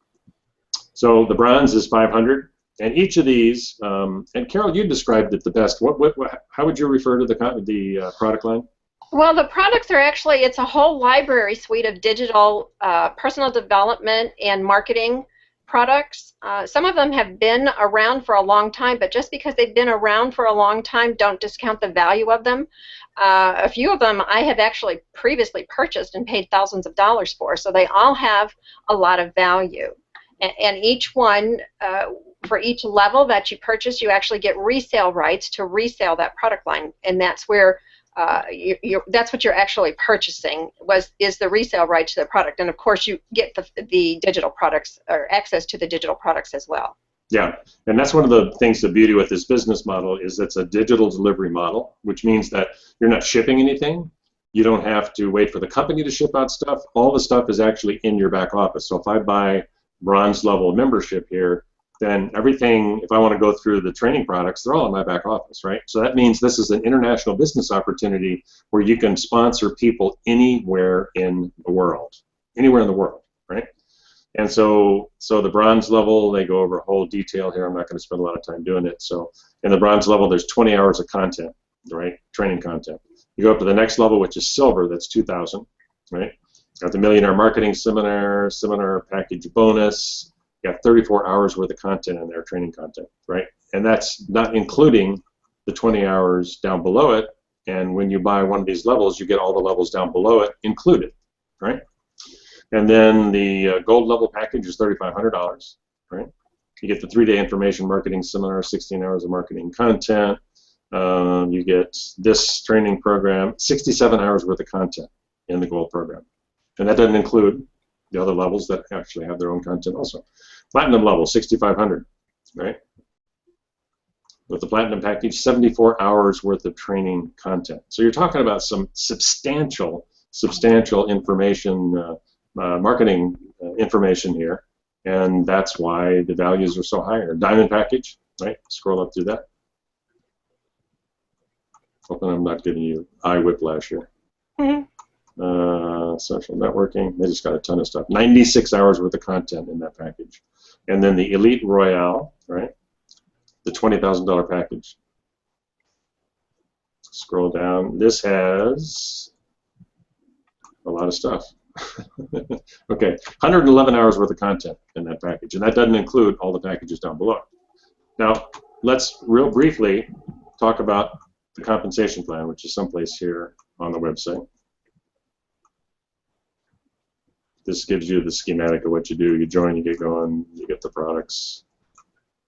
So the bronze is 500, and each of these, and Carol, you described it the best. How would you refer to the product line? Well, the products are actually, it's a whole library suite of digital personal development and marketing products. Some of them have been around for a long time, but just because they've been around for a long time, don't discount the value of them. A few of them I have actually previously purchased and paid thousands of dollars for, so they all have a lot of value. And each one, for each level that you purchase, you actually get resale rights to resell that product line, and that's where that's what you're actually purchasing is the resale right to the product, and of course you get the digital products or access to the digital products as well. Yeah, and that's one of the things, the beauty with this business model is it's a digital delivery model, which means that you're not shipping anything. You don't have to wait for the company to ship out stuff. All the stuff is actually in your back office. So if I buy bronze level membership here, then everything, if I want to go through the training products, they're all in my back office, right? So that means this is an international business opportunity where you can sponsor people anywhere in the world, right? And so the bronze level, they go over a whole detail here. I'm not going to spend a lot of time doing it. So in the bronze level, there's 20 hours of content, right? Training content. You go up to the next level, which is silver, that's 2,000, right? Got the Millionaire Marketing Seminar package bonus. You got 34 hours worth of content in there, training content, right? And that's not including the 20 hours down below it. And when you buy one of these levels, you get all the levels down below it included, right? And then the gold level package is $3,500, right? You get the 3-day information marketing seminar, 16 hours of marketing content. You get this training program, 67 hours worth of content in the gold program. And that doesn't include the other levels that actually have their own content also. Platinum level, 6,500, right? With the platinum package, 74 hours worth of training content. So you're talking about some substantial information, marketing information here, and that's why the values are so higher. Diamond package, right? Scroll up through that. Hoping I'm not giving you eye whiplash here. Mm-hmm. Social networking, they just got a ton of stuff. 96 hours worth of content in that package. And then the Elite Royale, right? the $20,000 package. Scroll down. This has a lot of stuff. Okay, 111 hours worth of content in that package, and that doesn't include all the packages down below. Now, let's real briefly talk about the compensation plan, which is someplace here on the website. This gives you the schematic of what you do. You join, you get going, you get the products.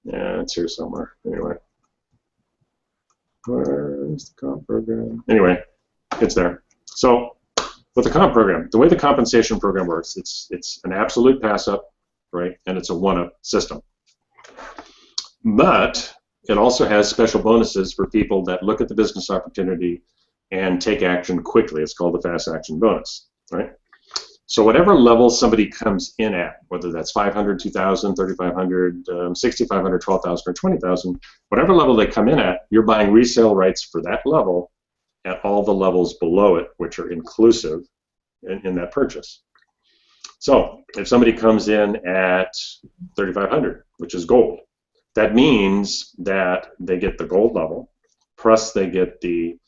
Yeah, it's here somewhere. Anyway. Where's the comp program? Anyway, it's there. So, with the comp program, the way the compensation program works, it's an absolute pass-up, right? And it's a one-up system. But it also has special bonuses for people that look at the business opportunity and take action quickly. It's called the fast action bonus, right? So whatever level somebody comes in at, whether that's 500, 2,000, 3,500, 6,500, 12,000, or 20,000, whatever level they come in at, you're buying resale rights for that level at all the levels below it, which are inclusive in that purchase. So if somebody comes in at 3,500, which is gold, that means that they get the gold level, plus they get the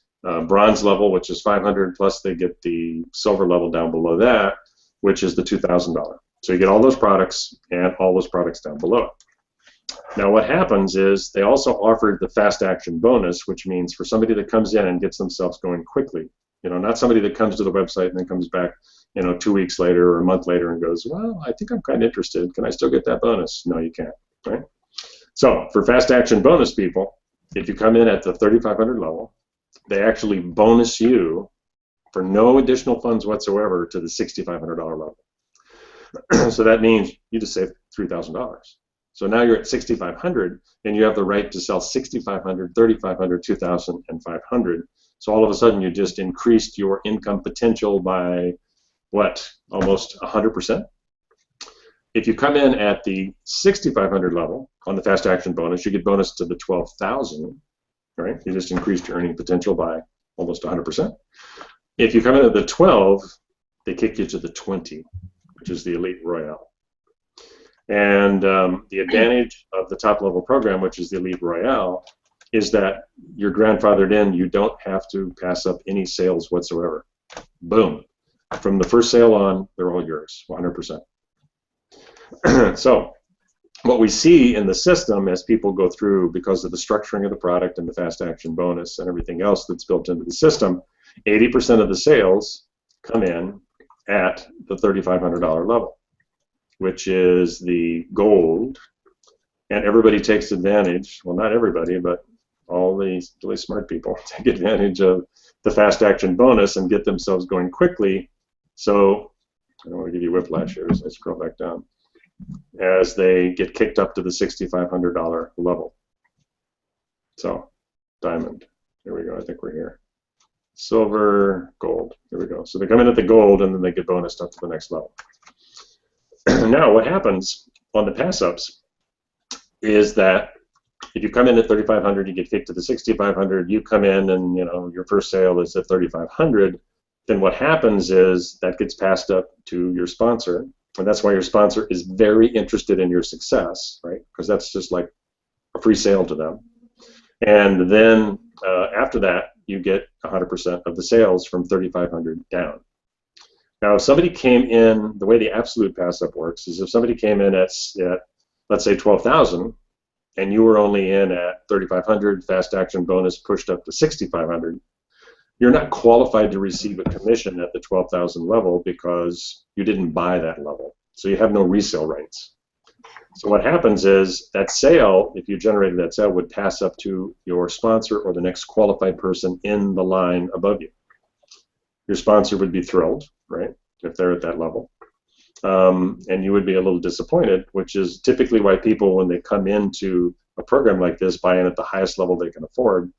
bronze level, which is 500, plus they get the silver level down below that, which is the $2,000. So you get all those products and all those products down below it. Now what happens is they also offer the fast action bonus, which means for somebody that comes in and gets themselves going quickly, you know, not somebody that comes to the website and then comes back, you know, 2 weeks later or a month later and goes, well, I think I'm kind of interested. Can I still get that bonus? No, you can't, right? So for fast action bonus people, if you come in at the 3,500 level, they actually bonus you for no additional funds whatsoever to the $6,500 level. So that means you just saved $3,000. So now you're at 6,500, and you have the right to sell 6,500, 3,500, 2,000, and 500. So all of a sudden, you just increased your income potential by what? Almost 100%. If you come in at the 6,500 level on the fast action bonus, you get bonus to the 12,000. Right? You just increased your earning potential by almost 100%. If you come in at the 12, they kick you to the 20, which is the Elite Royale. And the advantage of the top level program, which is the Elite Royale, is that you're grandfathered in. You don't have to pass up any sales whatsoever. Boom. From the first sale on, they're all yours, 100%. So what we see in the system as people go through, because of the structuring of the product and the fast action bonus and everything else that's built into the system, 80% of the sales come in at the $3,500 level, which is the gold, and everybody takes advantage, well, not everybody, but all these really smart people take advantage of the fast action bonus and get themselves going quickly. So I don't want to give you whiplash here as I scroll back down, as they get kicked up to the $6,500 level. So diamond, here we go, I think we're here. Silver, gold, here we go. So they come in at the gold and then they get bonused up to the next level. Now what happens on the pass-ups is that if you come in at 3,500, you get kicked to the 6,500, you come in and you know your first sale is at 3,500, then what happens is that gets passed up to your sponsor, and that's why your sponsor is very interested in your success, right? Because that's just like a free sale to them. And then after that, you get 100% of the sales from 3,500 down. Now, if somebody came in, the way the absolute pass-up works is if somebody came in at let's say 12,000, and you were only in at 3,500, fast action bonus pushed up to 6,500, you're not qualified to receive a commission at the 12,000 level because you didn't buy that level. So you have no resale rights. So what happens is that sale, if you generated that sale, would pass up to your sponsor or the next qualified person in the line above you. Your sponsor would be thrilled, right, if they're at that level. And you would be a little disappointed, which is typically why people, when they come into a program like this, buy in at the highest level they can afford.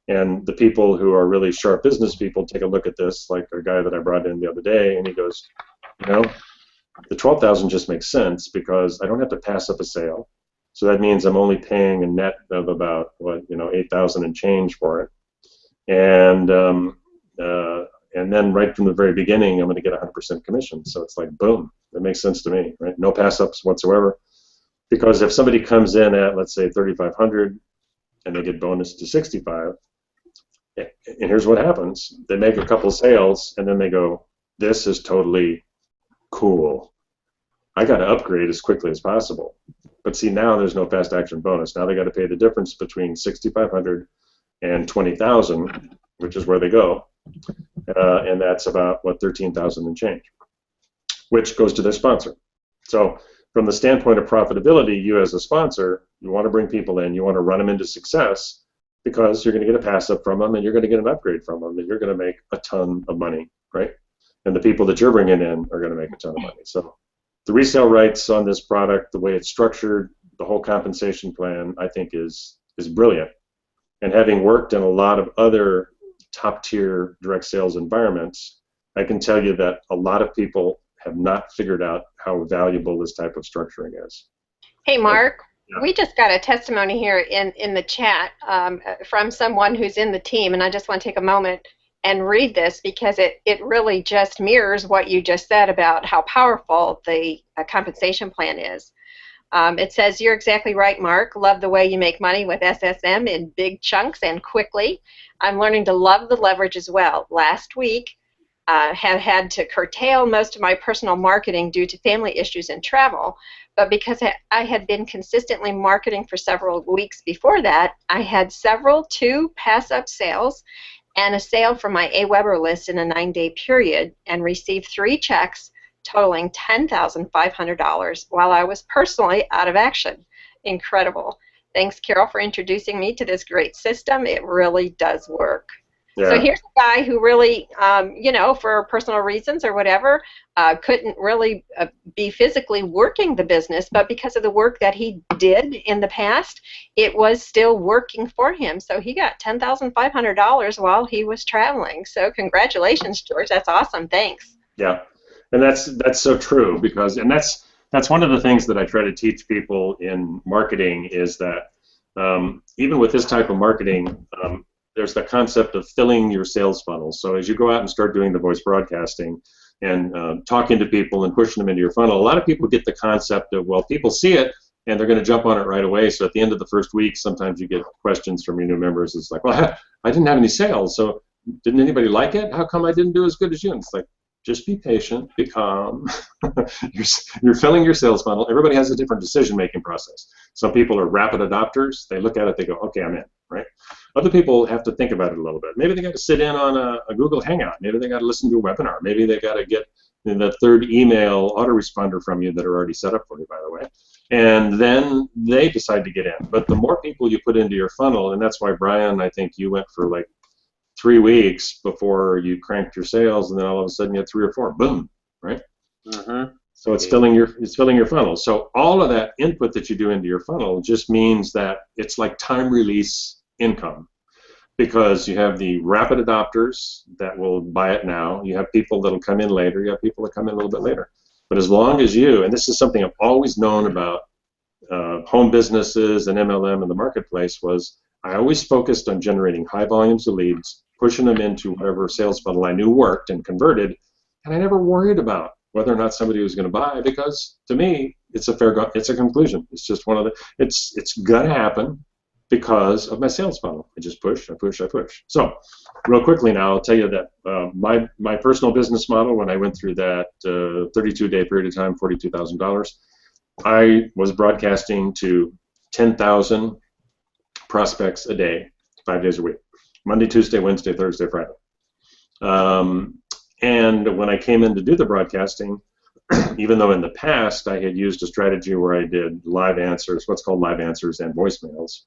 And the people who are really sharp business people take a look at this, like a guy that I brought in the other day, and he goes, you know, the 12,000 just makes sense because I don't have to pass up a sale. So that means I'm only paying a net of about, what, you know, 8,000 and change for it. And then right from the very beginning, I'm going to get 100% commission. So it's like, boom, that makes sense to me, right? No pass-ups whatsoever. Because if somebody comes in at, let's say, 3,500, and they get bonus to 65. And here's what happens. They make a couple sales, and then they go, this is totally cool. I got to upgrade as quickly as possible. But see, now there's no fast action bonus. Now they got to pay the difference between 6,500 and 20,000, which is where they go. And that's about, what, 13,000 and change, which goes to their sponsor. So from the standpoint of profitability, you as a sponsor, you want to bring people in, you want to run them into success, because you're going to get a pass up from them, and you're going to get an upgrade from them, and you're going to make a ton of money, right? And the people that you're bringing in are going to make a ton of money. So the resale rights on this product, the way it's structured, the whole compensation plan, I think is brilliant. And having worked in a lot of other top-tier direct sales environments, I can tell you that a lot of people have not figured out how valuable this type of structuring is. Hey, Mark. Yeah. We just got a testimony here in the chat from someone who's in the team, and I just want to take a moment and read this because it really just mirrors what you just said about how powerful the compensation plan is. It says, you're exactly right, Mark. Love the way you make money with SSM in big chunks and quickly. I'm learning to love the leverage as well. Last week, have had to curtail most of my personal marketing due to family issues and travel, but because I had been consistently marketing for several weeks before that, I had several 2 pass-up sales and a sale from my AWeber list in a 9-day period, and received 3 checks totaling $10,500 while I was personally out of action. Incredible. Thanks, Carol, for introducing me to this great system. It really does work. Yeah. So here's a guy who really, you know, for personal reasons or whatever, couldn't really be physically working the business, but because of the work that he did in the past, it was still working for him. So he got $10,500 while he was traveling. So congratulations, George. That's awesome. Thanks. Yeah, and that's so true, because, and that's one of the things that I try to teach people in marketing is that even with this type of marketing, there's the concept of filling your sales funnel. So as you go out and start doing the voice broadcasting and talking to people and pushing them into your funnel, a lot of people get the concept of, well, people see it and they're going to jump on it right away. So at the end of the first week, sometimes you get questions from your new members. It's like, well, I didn't have any sales, so didn't anybody like it? How come I didn't do as good as you? And it's like, just be patient, be calm. You're filling your sales funnel. Everybody has a different decision-making process. Some people are rapid adopters. They look at it, they go, okay, I'm in, right? Other people have to think about it a little bit. Maybe they got to sit in on a Google Hangout. Maybe they got to listen to a webinar. Maybe they got to get the 3rd email autoresponder from you that are already set up for you, by the way. And then they decide to get in. But the more people you put into your funnel, and that's why, Brian, I think you went for like 3 weeks before you cranked your sales, and then all of a sudden you had 3 or 4. Boom, right? Mm-hmm. So it's filling your funnel. So all of that input that you do into your funnel just means that it's like time release income, because you have the rapid adopters that will buy it now. You have people that'll come in later. You have people that come in a little bit later. But as long as you, and this is something I've always known about home businesses and MLM in the marketplace, was I always focused on generating high volumes of leads, pushing them into whatever sales funnel I knew worked and converted, and I never worried about whether or not somebody was going to buy, because to me, it's a conclusion. It's just one of the, it's going to happen because of my sales funnel. I just push, I push, I push. So real quickly now, I'll tell you that my personal business model, when I went through that 32-day period of time, $42,000, I was broadcasting to 10,000 prospects a day, 5 days a week, Monday, Tuesday, Wednesday, Thursday, Friday. And when I came in to do the broadcasting, even though in the past I had used a strategy where I did live answers, what's called live answers and voicemails,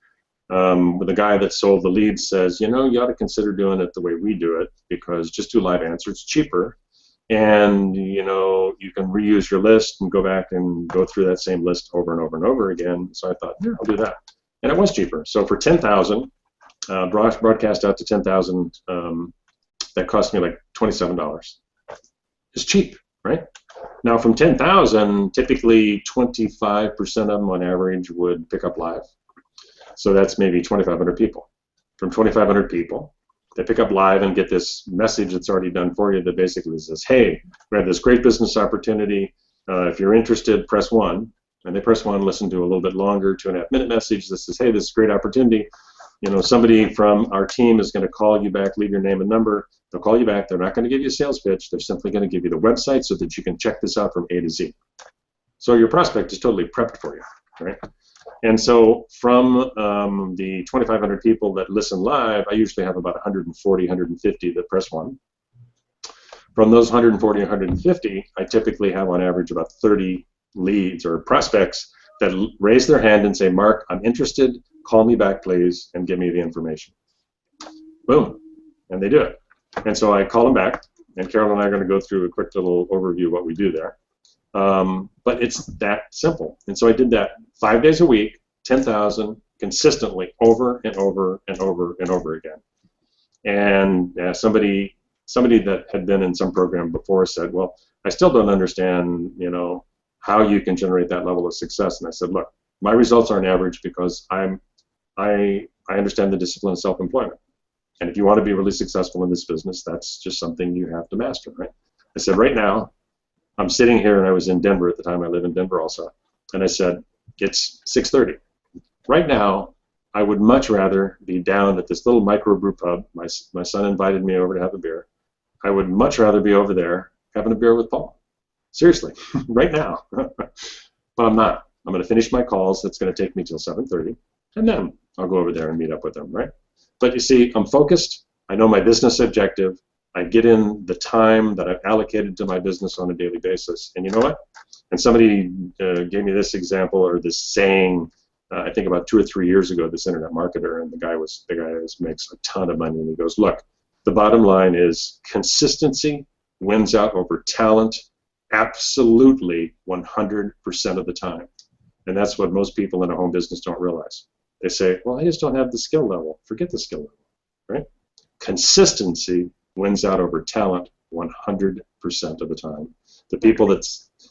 the guy that sold the leads says, you know, you ought to consider doing it the way we do it, because just do live answers, it's cheaper, and you know, you can reuse your list and go back and go through that same list over and over and over again. So I thought, yeah, I'll do that. And it was cheaper. So for 10,000, broadcast out to 10,000, that cost me like $27. It's cheap, right? Now from 10,000, typically 25% of them on average would pick up live. So that's maybe 2,500 people. From 2,500 people, they pick up live and get this message that's already done for you that basically says, hey, we have this great business opportunity. If you're interested, press 1. And they press 1, listen to a little bit longer, 2.5-minute message that says, hey, this is a great opportunity. you know, somebody from our team is going to call you back, leave your name and number. They'll call you back. They're not going to give you a sales pitch. They're simply going to give you the website so that you can check this out from A to Z. So your prospect is totally prepped for you, right? And so from the 2,500 people that listen live, I usually have about 140, 150 that press 1. From those 140, 150, I typically have on average about 30 leads or prospects that raise their hand and say, Mark, I'm interested, call me back please, and give me the information. Boom, and they do it. And so I call them back, and Carol and I are going to go through a quick little overview of what we do there. But it's that simple. And so I did that 5 days a week, 10,000, consistently, over and over and over and over again. And somebody that had been in some program before said, well, I still don't understand, you know, how you can generate that level of success. And I said, look, my results aren't average because I understand the discipline of self-employment. And if you want to be really successful in this business, that's just something you have to master, right? I said, right now, I'm sitting here, and I was in Denver at the time. I live in Denver also. And I said, it's 6:30. Right now, I would much rather be down at this little microbrew pub. My son invited me over to have a beer. I would much rather be over there having a beer with Paul. Seriously, right now. But I'm not. I'm going to finish my calls. That's going to take me till 7:30, and then I'll go over there and meet up with them, right? But you see, I'm focused. I know my business objective. I get in the time that I've allocated to my business on a daily basis. And you know what? And somebody gave me this example or this saying, I think about 2 or 3 years ago, this internet marketer, and the guy makes a ton of money, and he goes, look, the bottom line is consistency wins out over talent absolutely 100% of the time. And that's what most people in a home business don't realize. They say, well, I just don't have the skill level. Forget the skill level, right? Consistency wins out over talent 100% of the time. The people that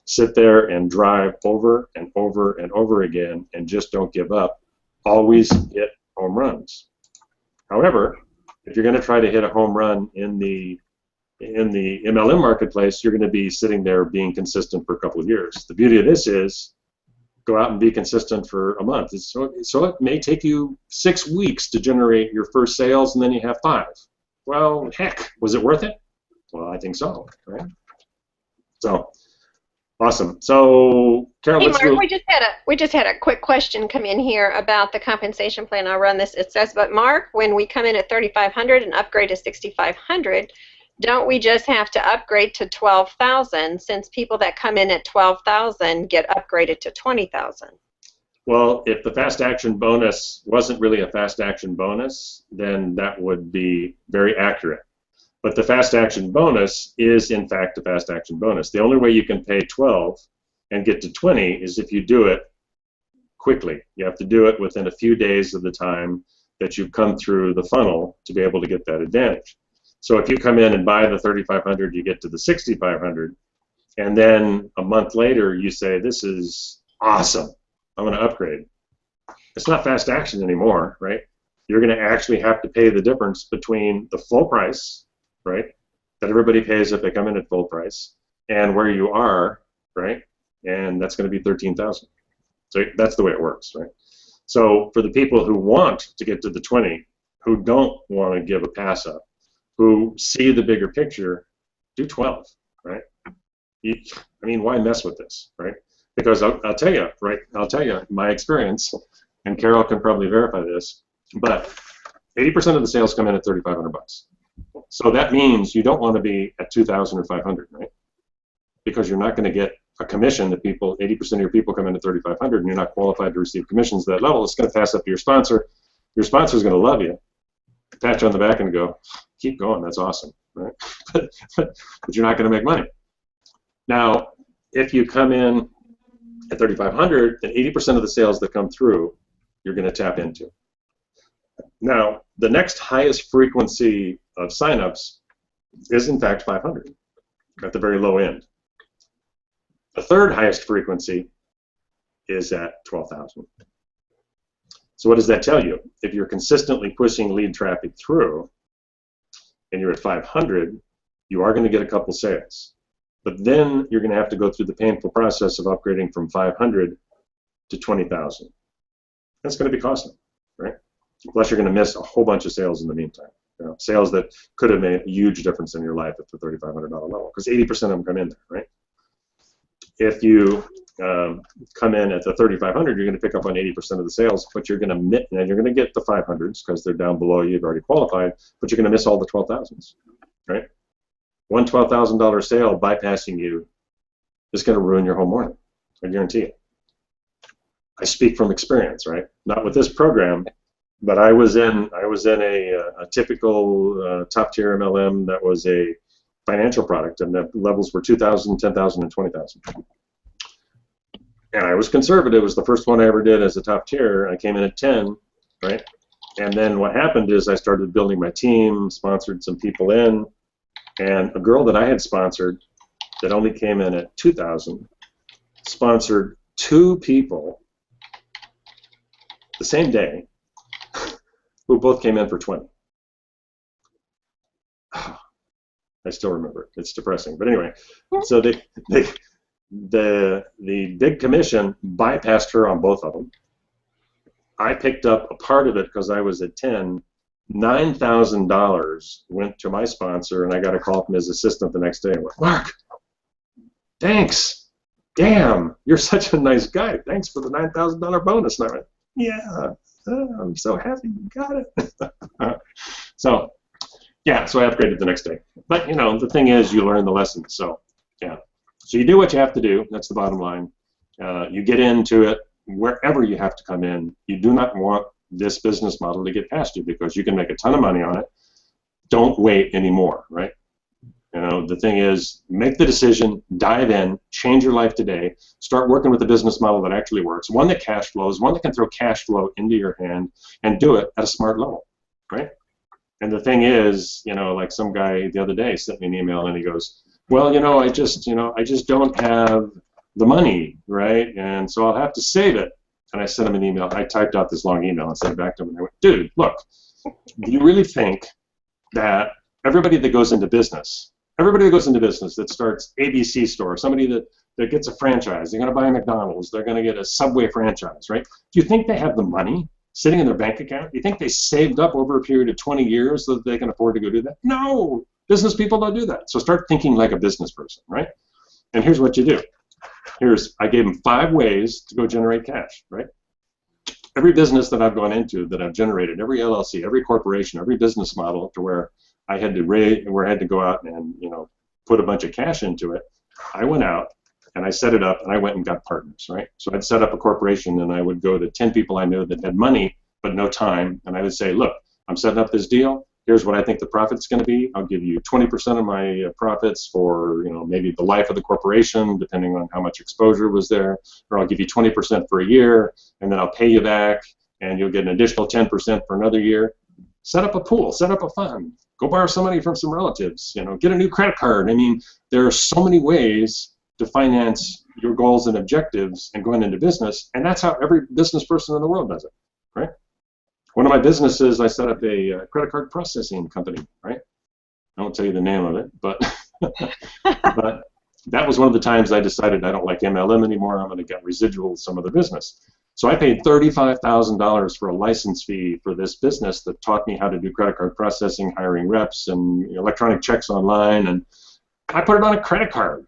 sit there and drive over and over and over again and just don't give up always hit home runs. However, if you're going to try to hit a home run in the MLM marketplace, you're going to be sitting there being consistent for a couple of years. The beauty of this is go out and be consistent for a month. So it may take you 6 weeks to generate your first sales, and then you have 5. Well, heck, was it worth it? Well, I think so, right? So, awesome. So, Carol, Hey, let's Mark, do. we just had a quick question come in here about the compensation plan. I'll run this. It says, but Mark, when we come in at 3,500 and upgrade to 6,500, don't we just have to upgrade to 12,000 since people that come in at 12,000 get upgraded to 20,000? Well, if the fast action bonus wasn't really a fast action bonus, then that would be very accurate. But the fast action bonus is, in fact, a fast action bonus. The only way you can pay 12 and get to 20 is if you do it quickly. You have to do it within a few days of the time that you've come through the funnel to be able to get that advantage. So if you come in and buy the 3,500, you get to the 6,500, and then a month later you say, this is awesome, I'm going to upgrade. It's not fast action anymore, right? You're going to actually have to pay the difference between the full price, right, that everybody pays if they come in at full price, and where you are, right, and that's going to be 13,000. So that's the way it works, right? So for the people who want to get to the 20, who don't want to give a pass up, who see the bigger picture, do 12, right? I mean, why mess with this, right? Because I'll tell you, right? I'll tell you my experience, and Carol can probably verify this, but 80% of the sales come in at 3,500 bucks. So that means you don't want to be at 2,000 or 500, right? Because you're not going to get a commission that 80% of your people come in at 3,500, and you're not qualified to receive commissions at that level. It's going to pass up to your sponsor. Your sponsor's going to love you, pat you on the back, and go, keep going, that's awesome, right? but you're not going to make money. Now, if you come in at 3,500, then 80% of the sales that come through, you're going to tap into. Now, the next highest frequency of signups is, in fact, 500 at the very low end. The third highest frequency is at 12,000. So what does that tell you? If you're consistently pushing lead traffic through and you're at 500, you are going to get a couple sales. But then you're going to have to go through the painful process of upgrading from 500 to 20,000. That's going to be costly, right? Plus, you're going to miss a whole bunch of sales in the meantime. You know, sales that could have made a huge difference in your life at the $3,500 level, because 80% of them come in there, right? If you come in at the 3,500, you're going to pick up on 80% of the sales, but you're going to miss, and you're going to get the 500s because they're down below you, you've already qualified, but you're going to miss all the 12,000s, right? One $12,000 sale bypassing you is going to ruin your whole morning. I guarantee it. I speak from experience, right? Not with this program, but I was in a typical top tier MLM that was a financial product, and the levels were 2,000, 10,000, and 20,000. And I was conservative. It was the first one I ever did as a top tier. I came in at 10, right? And then what happened is I started building my team, sponsored some people in, and a girl that I had sponsored that only came in at 2,000 sponsored 2 people the same day who both came in for 20. I still remember it. It's depressing. But anyway, so the big commission bypassed her on both of them. I picked up a part of it because I was at 10. $9,000 went to my sponsor, and I got a call from his assistant the next day. I went, Mark, thanks. Damn, you're such a nice guy. Thanks for the $9,000 bonus. And I went, yeah, I'm so happy you got it. So, yeah, so I upgraded the next day. But, you know, the thing is, you learn the lesson. So, yeah. So you do what you have to do. That's the bottom line. You get into it wherever you have to come in. You do not want this business model to get past you because you can make a ton of money on it. Don't wait anymore, right? You know, the thing is, make the decision, dive in, change your life today, start working with a business model that actually works, one that cash flows, one that can throw cash flow into your hand, and do it at a smart level, right? And the thing is, you know, like some guy the other day sent me an email and he goes, well, you know, I just don't have the money, right? And so I'll have to save it. And I sent him an email. I typed out this long email and sent it back to him. And I went, dude, look, do you really think that everybody that goes into business that starts ABC store, somebody that gets a franchise, they're going to buy a McDonald's, they're going to get a Subway franchise, right? Do you think they have the money sitting in their bank account? Do you think they saved up over a period of 20 years so that they can afford to go do that? No, business people don't do that. So start thinking like a business person, right? And here's what you do. I gave them 5 ways to go generate cash, right? Every business that I've gone into that I've generated, every LLC, every corporation, every business model to where I had to go out and, you know, put a bunch of cash into it, I went out and I set it up and I went and got partners, right? So I'd set up a corporation and I would go to 10 people I knew that had money but no time, and I would say, look, I'm setting up this deal. Here's what I think the profit's going to be. I'll give you 20% of my profits for, you know, maybe the life of the corporation, depending on how much exposure was there, or I'll give you 20% for a year, and then I'll pay you back, and you'll get an additional 10% for another year. Set up a pool, set up a fund, go borrow some money from some relatives, you know, get a new credit card. I mean, there are so many ways to finance your goals and objectives and going into business, and that's how every business person in the world does it, right? One of my businesses, I set up a credit card processing company, right? I won't tell you the name of it, but but that was one of the times I decided I don't like MLM anymore. I'm going to get residual some other business. So I paid $35,000 for a license fee for this business that taught me how to do credit card processing, hiring reps, and electronic checks online, and I put it on a credit card,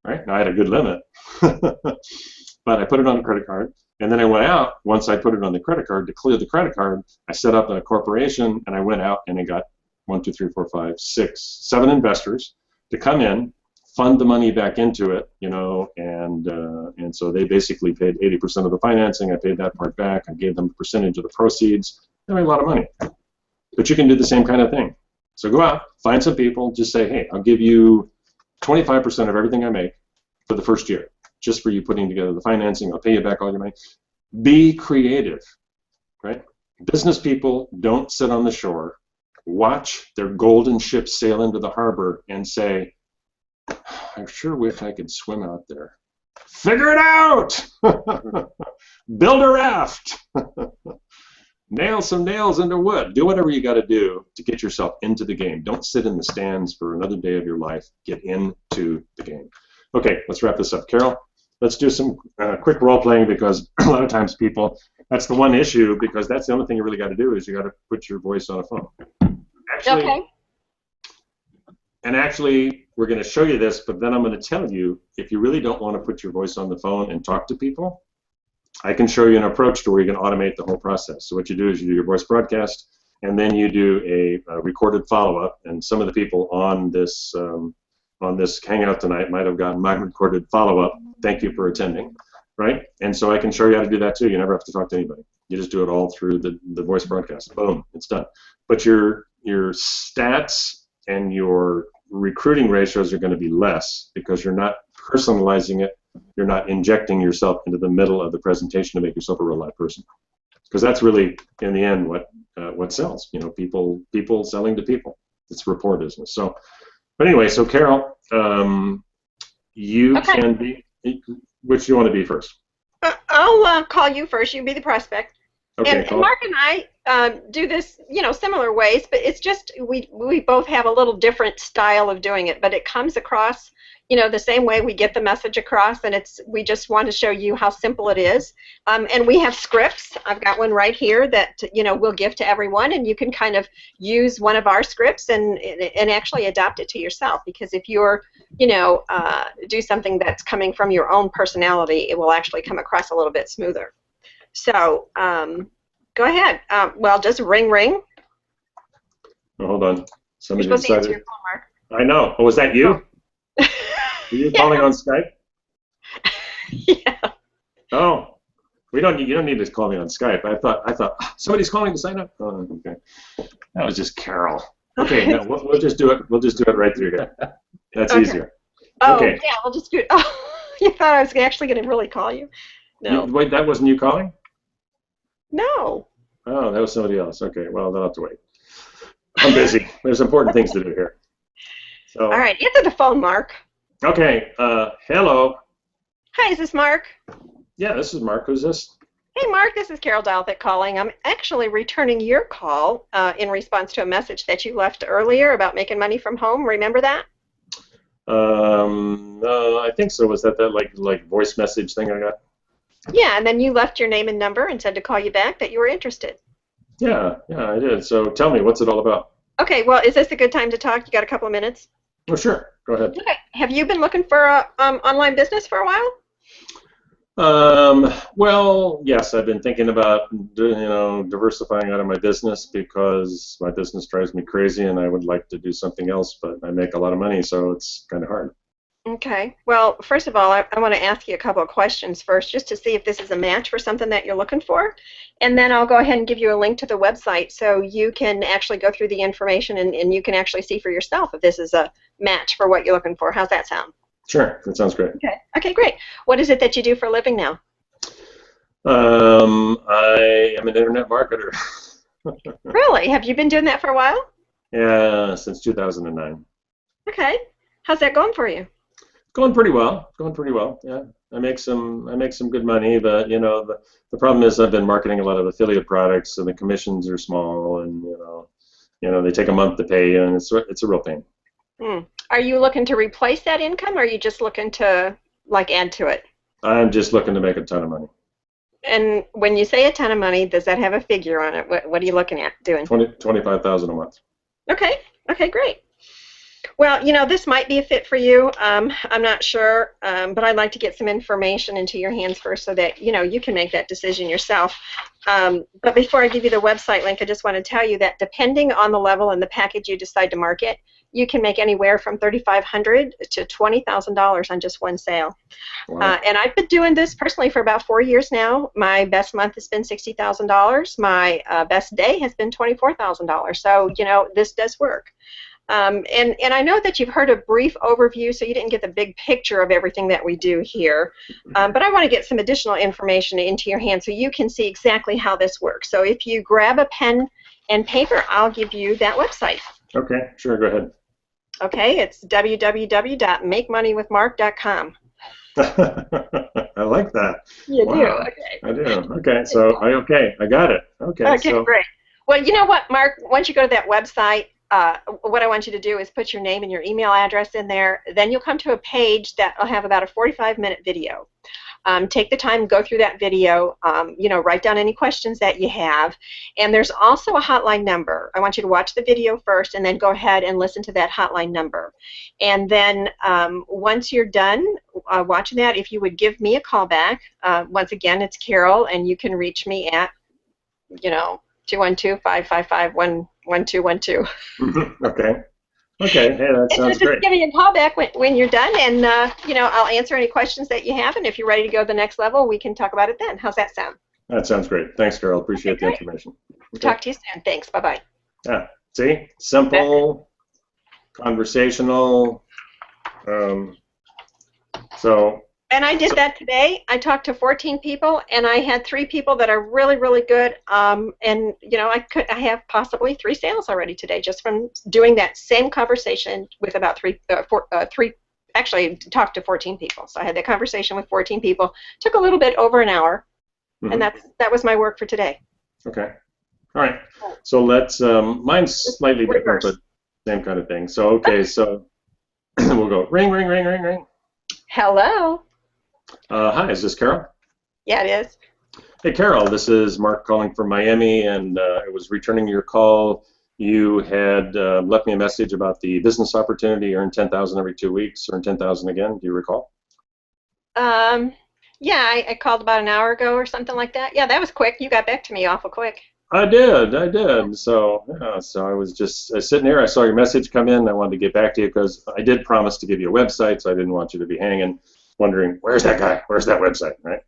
right? Now I had a good limit, but I put it on a credit card. And then I went out, once I put it on the credit card, to clear the credit card, I set up a corporation, and I went out and I got 1, 2, 3, 4, 5, 6, 7 investors to come in, fund the money back into it, you know, and so they basically paid 80% of the financing. I paid that part back. I gave them a percentage of the proceeds. They made a lot of money. But you can do the same kind of thing. So go out, find some people, just say, hey, I'll give you 25% of everything I make for the first year, just for you putting together the financing. I'll pay you back all your money. Be creative, right? Business people don't sit on the shore, watch their golden ships sail into the harbor and say, I sure wish I could swim out there. Figure it out! Build a raft! Nail some nails into wood. Do whatever you got to do to get yourself into the game. Don't sit in the stands for another day of your life. Get into the game. Okay, let's wrap this up. Carol, let's do some quick role playing, because a lot of times people That's the one issue, because that's the only thing you really got to do is you got to put your voice on a phone. Actually, Okay. And actually, we're going to show you this, but then I'm going to tell you, if you really don't want to put your voice on the phone and talk to people, I can show you an approach to where you can automate the whole process. So what you do is you do your voice broadcast, and then you do a recorded follow-up. And some of the people on this Hangout tonight might have gotten my recorded follow-up. Thank you for attending, right? And so I can show you how to do that too. You never have to talk to anybody. You just do it all through the voice broadcast. Boom, it's done. But your stats and your recruiting ratios are going to be less because you're not personalizing it. You're not injecting yourself into the middle of the presentation to make yourself a real live person. Because that's really, in the end, what sells. You know, people selling to people. It's rapport business. So, but anyway, so Carol, you Okay. can be. Which do you want to be first? I'll call you first. You be the prospect. Okay. And Mark and I do this, similar ways, but it's just we both have a little different style of doing it, but it comes across, the same way. We get the message across, and we just want to show you how simple it is. And we have scripts. I've got one right here that we'll give to everyone, and you can kind of use one of our scripts and actually adapt it to yourself. Because if you're do something that's coming from your own personality, it will actually come across a little bit smoother. So, go ahead. Well, just ring. Oh, hold on. You're Somebody supposed to answer decided. your phone, Mark. I know. Oh, was that you? Are you calling on Skype? Yeah. Oh, you don't need to call me on Skype. I thought somebody's calling to sign up. Oh, okay. That was just Carol. Okay, no, we'll just do it. We'll just do it right through here. That's Okay. easier. Oh, Okay. yeah. We'll just do it. Oh, you thought I was actually going to really call you? No. Wait, that wasn't you calling? No. Oh, that was somebody else. Okay, well, they'll have to wait. I'm busy. There's important things to do here. So, All right. Answer the phone, Mark. okay. Hello. Hi, is this Mark? Yeah, this is Mark. Who's this? Hey, Mark. This is Carol Dalthick calling. I'm actually returning your call in response to a message that you left earlier about making money from home. Remember that? I think so. Was that like voice message thing I got? Yeah, and then you left your name and number and said to call you back that you were interested. Yeah, I did. So tell me, what's it all about? Okay, well, is this a good time to talk? You got a couple of minutes? Oh, sure. Go ahead. Okay. Have you been looking for a online business for a while? Well, yes, I've been thinking about, diversifying out of my business because my business drives me crazy and I would like to do something else, but I make a lot of money, so it's kind of hard. Okay. Well, first of all, I want to ask you a couple of questions first, just to see if this is a match for something that you're looking for. And then I'll go ahead and give you a link to the website so you can actually go through the information and you can actually see for yourself if this is a match for what you're looking for. How's that sound? Sure, that sounds great. Okay. Okay, great. What is it that you do for a living now? I am an internet marketer. Really? Have you been doing that for a while? Yeah, since 2009. Okay. How's that going for you? Going pretty well. Yeah, I make some good money, but the problem is I've been marketing a lot of affiliate products, and the commissions are small, and they take a month to pay you, and it's a real pain. Are you looking to replace that income, or are you just looking to add to it? I'm just looking to make a ton of money. And when you say a ton of money, does that have a figure on it? What are you looking at doing? 25,000 a month. Okay. Okay, great. Well, this might be a fit for you. I'm not sure, but I'd like to get some information into your hands first so that, you can make that decision yourself. But before I give you the website link, I just want to tell you that depending on the level and the package you decide to market, you can make anywhere from $3,500 to $20,000 on just one sale. Wow. And I've been doing this personally for about 4 years now. My best month has been $60,000. My best day has been $24,000. So, this does work. And I know that you've heard a brief overview, so you didn't get the big picture of everything that we do here. But I want to get some additional information into your hand so you can see exactly how this works. So if you grab a pen and paper, I'll give you that website. Okay, sure, go ahead. Okay, it's www.makemoneywithmark.com. I like that. You Wow. do, okay. I do. Okay, so I got it. Okay, so Great. Well, you know what, Mark? Once you go to that website, what I want you to do is put your name and your email address in there. Then you'll come to a page that will have about a 45-minute video. Take the time, go through that video, write down any questions that you have. And there's also a hotline number. I want you to watch the video first and then go ahead and listen to that hotline number. And then once you're done watching that, if you would give me a call back, once again, it's Carol, and you can reach me at, 212-555-1212. Okay. Okay. Hey, that sounds Just great. give me a call back when you're done, and I'll answer any questions that you have. And if you're ready to go to the next level, we can talk about it then. How's that sound? That sounds great. Thanks, Carol. Appreciate the Okay, great. information. Okay. Talk to you soon. Thanks. Bye bye. Yeah. See, simple, conversational. So. And I did that today. I talked to 14 people, and I had 3 people that are really, really good. And I have possibly 3 sales already today just from doing that same conversation with about 3. Actually, talked to 14 people. So I had that conversation with 14 people. Took a little bit over an hour, and that was my work for today. Okay. All right. So let's. Mine's slightly different, but same kind of thing. So okay. So we'll go ring, ring, ring, ring, ring. Hello. Hi, is this Carol? Yeah, it is. Hey, Carol, this is Mark calling from Miami, and I was returning your call. You had left me a message about the business opportunity, earn $10,000 every 2 weeks, earn $10,000 again. Do you recall? Yeah, I called about an hour ago or something like that. Yeah, that was quick. You got back to me awful quick. I did. So, so I was just sitting here. I saw your message come in. I wanted to get back to you because I did promise to give you a website, so I didn't want you to be hanging, wondering, where's that guy? Where's that website, right?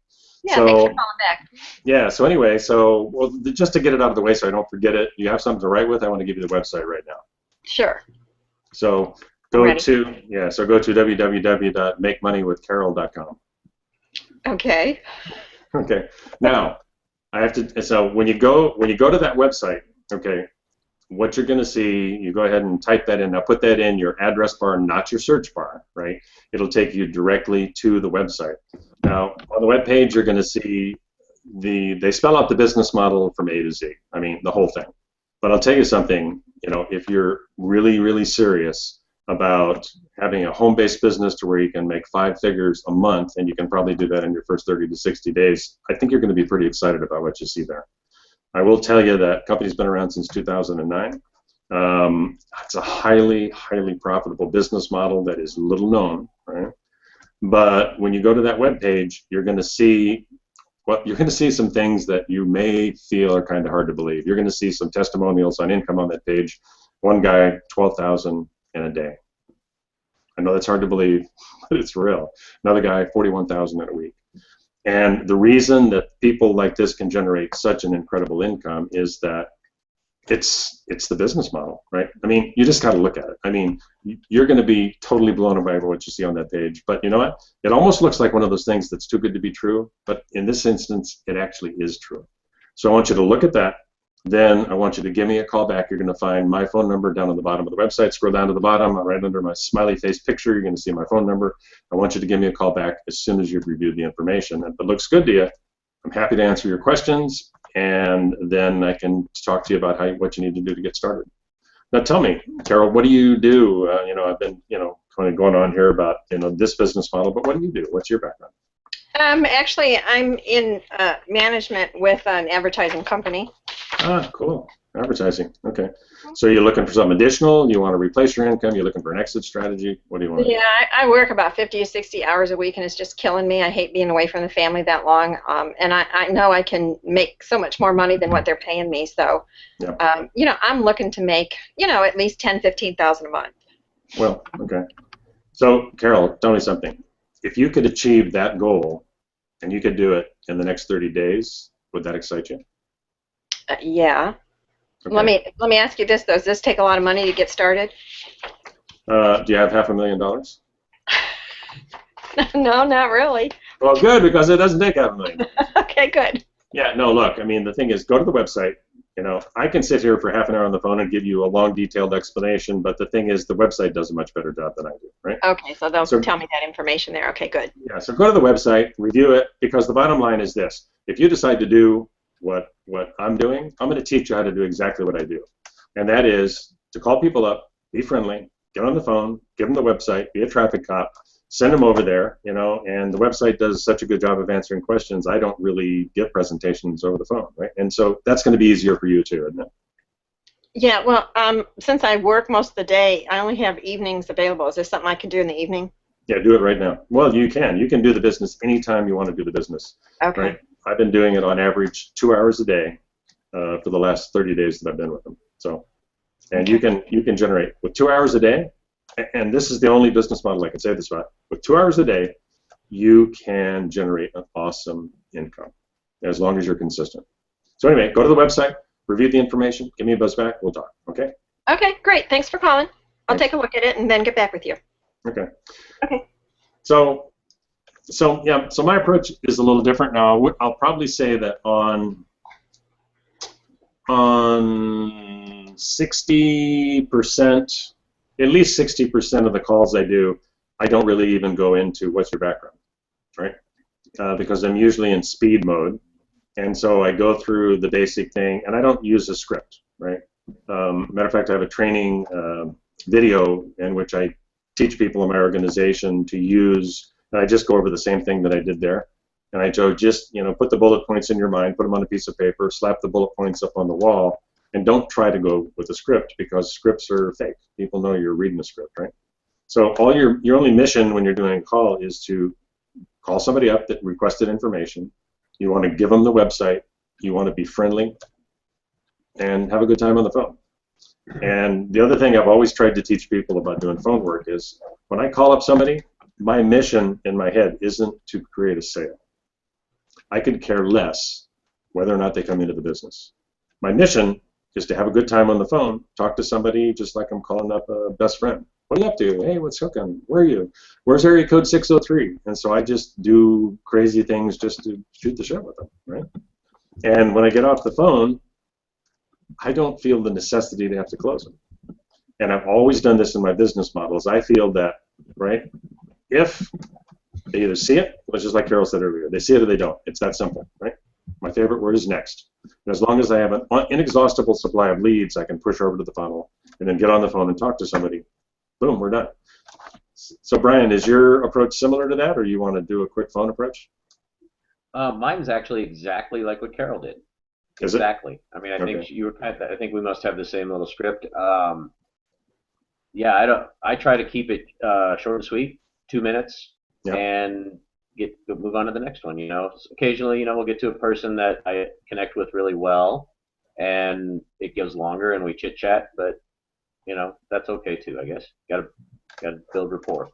Yeah, so, thanks for calling back. Yeah, so anyway, just to get it out of the way so I don't forget it, you have something to write with, I want to give you the website right now. Sure. So go to www.makemoneywithcarol.com. Okay. Okay. Now, so when you go to that website, okay, what you're going to see, you go ahead and type that in. Now put that in your address bar, not your search bar, right? It'll take you directly to the website. Now, on the web page, you're going to see they spell out the business model from A to Z. I mean, the whole thing. But I'll tell you something, if you're really, really serious about having a home-based business to where you can make 5 figures a month, and you can probably do that in your first 30 to 60 days, I think you're going to be pretty excited about what you see there. I will tell you that company's been around since 2009. It's a highly, highly profitable business model that is little known, right? But when you go to that web page, you're going to see some things that you may feel are kind of hard to believe. You're going to see some testimonials on income on that page. One guy, 12,000 in a day. I know that's hard to believe, but it's real. Another guy, 41,000 in a week. And the reason that people like this can generate such an incredible income is that it's the business model, right? I mean, you just got to look at it. I mean, you're going to be totally blown away by what you see on that page. But you know what? It almost looks like one of those things that's too good to be true. But in this instance, it actually is true. So I want you to look at that. Then I want you to give me a call back. You're going to find my phone number down on the bottom of the website. Scroll down to the bottom, right under my smiley face picture, you're going to see my phone number. I want you to give me a call back as soon as you've reviewed the information. If it looks good to you, I'm happy to answer your questions, and then I can talk to you about what you need to do to get started. Now tell me, Carol, what do you do? I've been, kind of going on here about, this business model, but what do you do? What's your background? Actually, I'm in management with an advertising company. Ah, cool. Advertising. Okay. So you're looking for something additional? You want to replace your income? You're looking for an exit strategy? What do you want to do? Yeah, I work about 50 to 60 hours a week, and it's just killing me. I hate being away from the family that long, and I know I can make so much more money than what they're paying me. So, Yeah. I'm looking to make, at least $10,000-15,000 a month. Well, okay. So, Carol, tell me something. If you could achieve that goal, and you could do it in the next 30 days, would that excite you? Yeah. Okay. Let me ask you this though. Does this take a lot of money to get started? Do you have $500,000? No, not really. Well, good, because it doesn't take $500,000. Okay, good. Yeah, no, look, I mean, the thing is, go to the website. I can sit here for half an hour on the phone and give you a long, detailed explanation, but the thing is, the website does a much better job than I do, right? Okay, so they'll tell me that information there. Okay, good. Yeah, so go to the website, review it, because the bottom line is this. If you decide to do what I'm doing, I'm going to teach you how to do exactly what I do. And that is to call people up, be friendly, get on the phone, give them the website, be a traffic cop, send them over there, you know, and the website does such a good job of answering questions, I don't really give presentations over the phone, right? And so that's going to be easier for you too, isn't it? Yeah, well, since I work most of the day, I only have evenings available. Is there something I can do in the evening? Yeah, do it right now. Well, you can. You can do the business anytime you want to do the business. Okay. Right? I've been doing it on average 2 hours a day for the last 30 days that I've been with them. So, and you can generate with 2 hours a day, and this is the only business model I can say this about. With 2 hours a day, you can generate an awesome income as long as you're consistent. So anyway, go to the website, review the information, give me a buzz back, we'll talk. Okay? Okay, great. Thanks for calling. I'll take a look at it and then get back with you. Okay. Okay. So yeah, so my approach is a little different now. I'll probably say that on 60%, at least 60% of the calls I do, I don't really even go into what's your background, right? Because I'm usually in speed mode, and so I go through the basic thing, and I don't use a script, right? Matter of fact, I have a training video in which I teach people in my organization to use, and I just go over the same thing that I did there. And I just, you know, put the bullet points in your mind, put them on a piece of paper, slap the bullet points up on the wall, and don't try to go with a script because scripts are fake. People know you're reading a script, right? So all your only mission when you're doing a call is to call somebody up that requested information. You want to give them the website. You want to be friendly and have a good time on the phone. And the other thing I've always tried to teach people about doing phone work is when I call up somebody, my mission in my head isn't to create a sale. I could care less whether or not they come into the business. My mission is to have a good time on the phone, talk to somebody just like I'm calling up a best friend. What are you up to? Hey, what's cooking? Where are you? Where's area code 603? And so I just do crazy things just to shoot the shit with them, right? And when I get off the phone, I don't feel the necessity to have to close them. And I've always done this in my business models. I feel that, right, if they either see it, which is like Carol said earlier, they see it or they don't. It's that simple, right? My favorite word is next. And as long as I have an inexhaustible supply of leads, I can push over to the funnel and then get on the phone and talk to somebody. Boom, we're done. So Brian, is your approach similar to that, or you want to do a quick phone approach? Mine's actually exactly like what Carol did. Is it? Exactly. I mean, I think you were kind of, I think we must have the same little script. Yeah, I try to keep it short and sweet, 2 minutes, Yeah. and move on to the next one. You know, occasionally, you know, we'll get to a person that I connect with really well, and it goes longer, and we chit chat. But you know, that's okay too, I guess. Got to build rapport.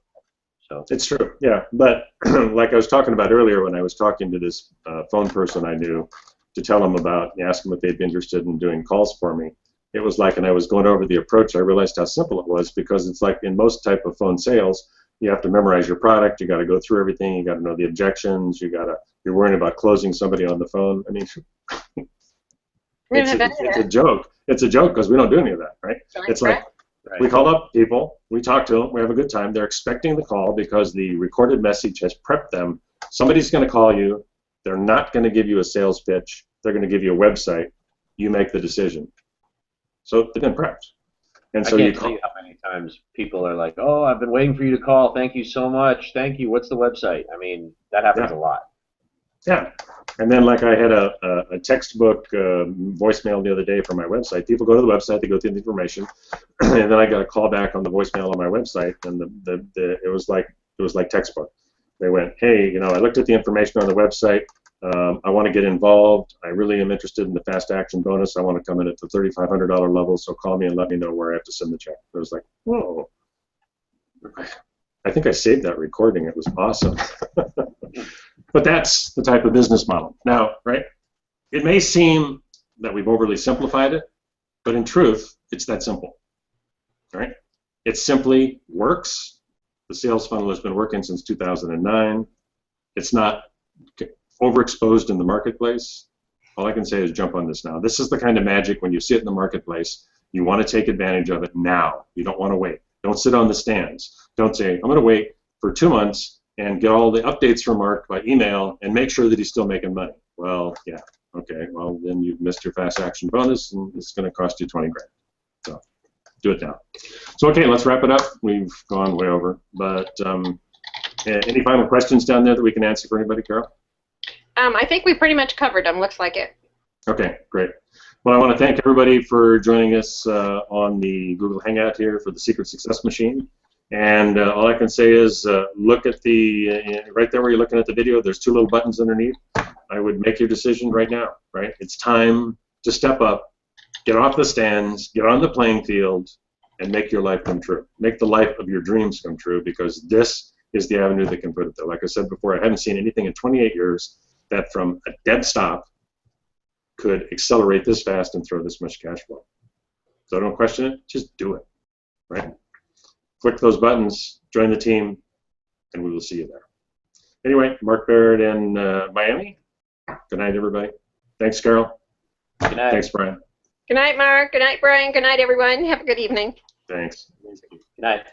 So it's true, yeah. But like I was talking about earlier, when I was talking to this phone person I knew to tell them about, ask them if they'd be interested in doing calls for me. It was like, and I was going over the approach, I realized how simple it was, because it's like in most type of phone sales, you have to memorize your product, you got to go through everything, you got to know the objections, you're worrying about closing somebody on the phone. I mean, it's a joke. It's a joke because we don't do any of that, right? It's like we call up people, we talk to them, we have a good time. They're expecting the call because the recorded message has prepped them. Somebody's going to call you. They're not going to give you a sales pitch. They're going to give you a website. You make the decision. So they've been prepped. And so I can't tell you how many times people are like, "Oh, I've been waiting for you to call. Thank you so much. Thank you. What's the website?" I mean, that happens a lot. Yeah. And then, like, I had a textbook voicemail the other day for my website. People go to the website, they go through the information, and then I got a call back on the voicemail on my website, and it was like textbook. They went, "Hey, you know, I looked at the information on the website. I want to get involved. I really am interested in the fast action bonus. I want to come in at the $3,500 level, so call me and let me know where I have to send the check." It was like, whoa. I think I saved that recording. It was awesome. But that's the type of business model. Now, right, it may seem that we've overly simplified it, but in truth, it's that simple, right? It simply works. The sales funnel has been working since 2009. It's not overexposed in the marketplace. All I can say is jump on this now. This is the kind of magic when you see it in the marketplace, you want to take advantage of it now. You don't want to wait. Don't sit on the stands. Don't say, I'm going to wait for 2 months and get all the updates from Mark by email and make sure that he's still making money. Well, yeah, okay, well, then you've missed your fast action bonus and it's going to cost you 20 grand. So do it now. So, okay, let's wrap it up. We've gone way over, but Any final questions down there that we can answer for anybody, Carol? I think we pretty much covered them. Looks like it. Okay, great. Well, I want to thank everybody for joining us on the Google Hangout here for the Secret Success Machine. And all I can say is look at the, right there where you're looking at the video, there's 2 little buttons underneath. I would make your decision right now, right? It's time to step up, get off the stands, get on the playing field, and make your life come true. Make the life of your dreams come true, because this is the avenue that can put it there. Like I said before, I haven't seen anything in 28 years that from a dead stop could accelerate this fast and throw this much cash flow. So don't question it, just do it, right? Click those buttons, join the team, and we will see you there. Anyway, Mark Barrett in Miami. Good night, everybody. Thanks, Carol. Good night. Thanks, Brian. Good night, Mark. Good night, Brian. Good night, everyone. Have a good evening. Thanks. Good night.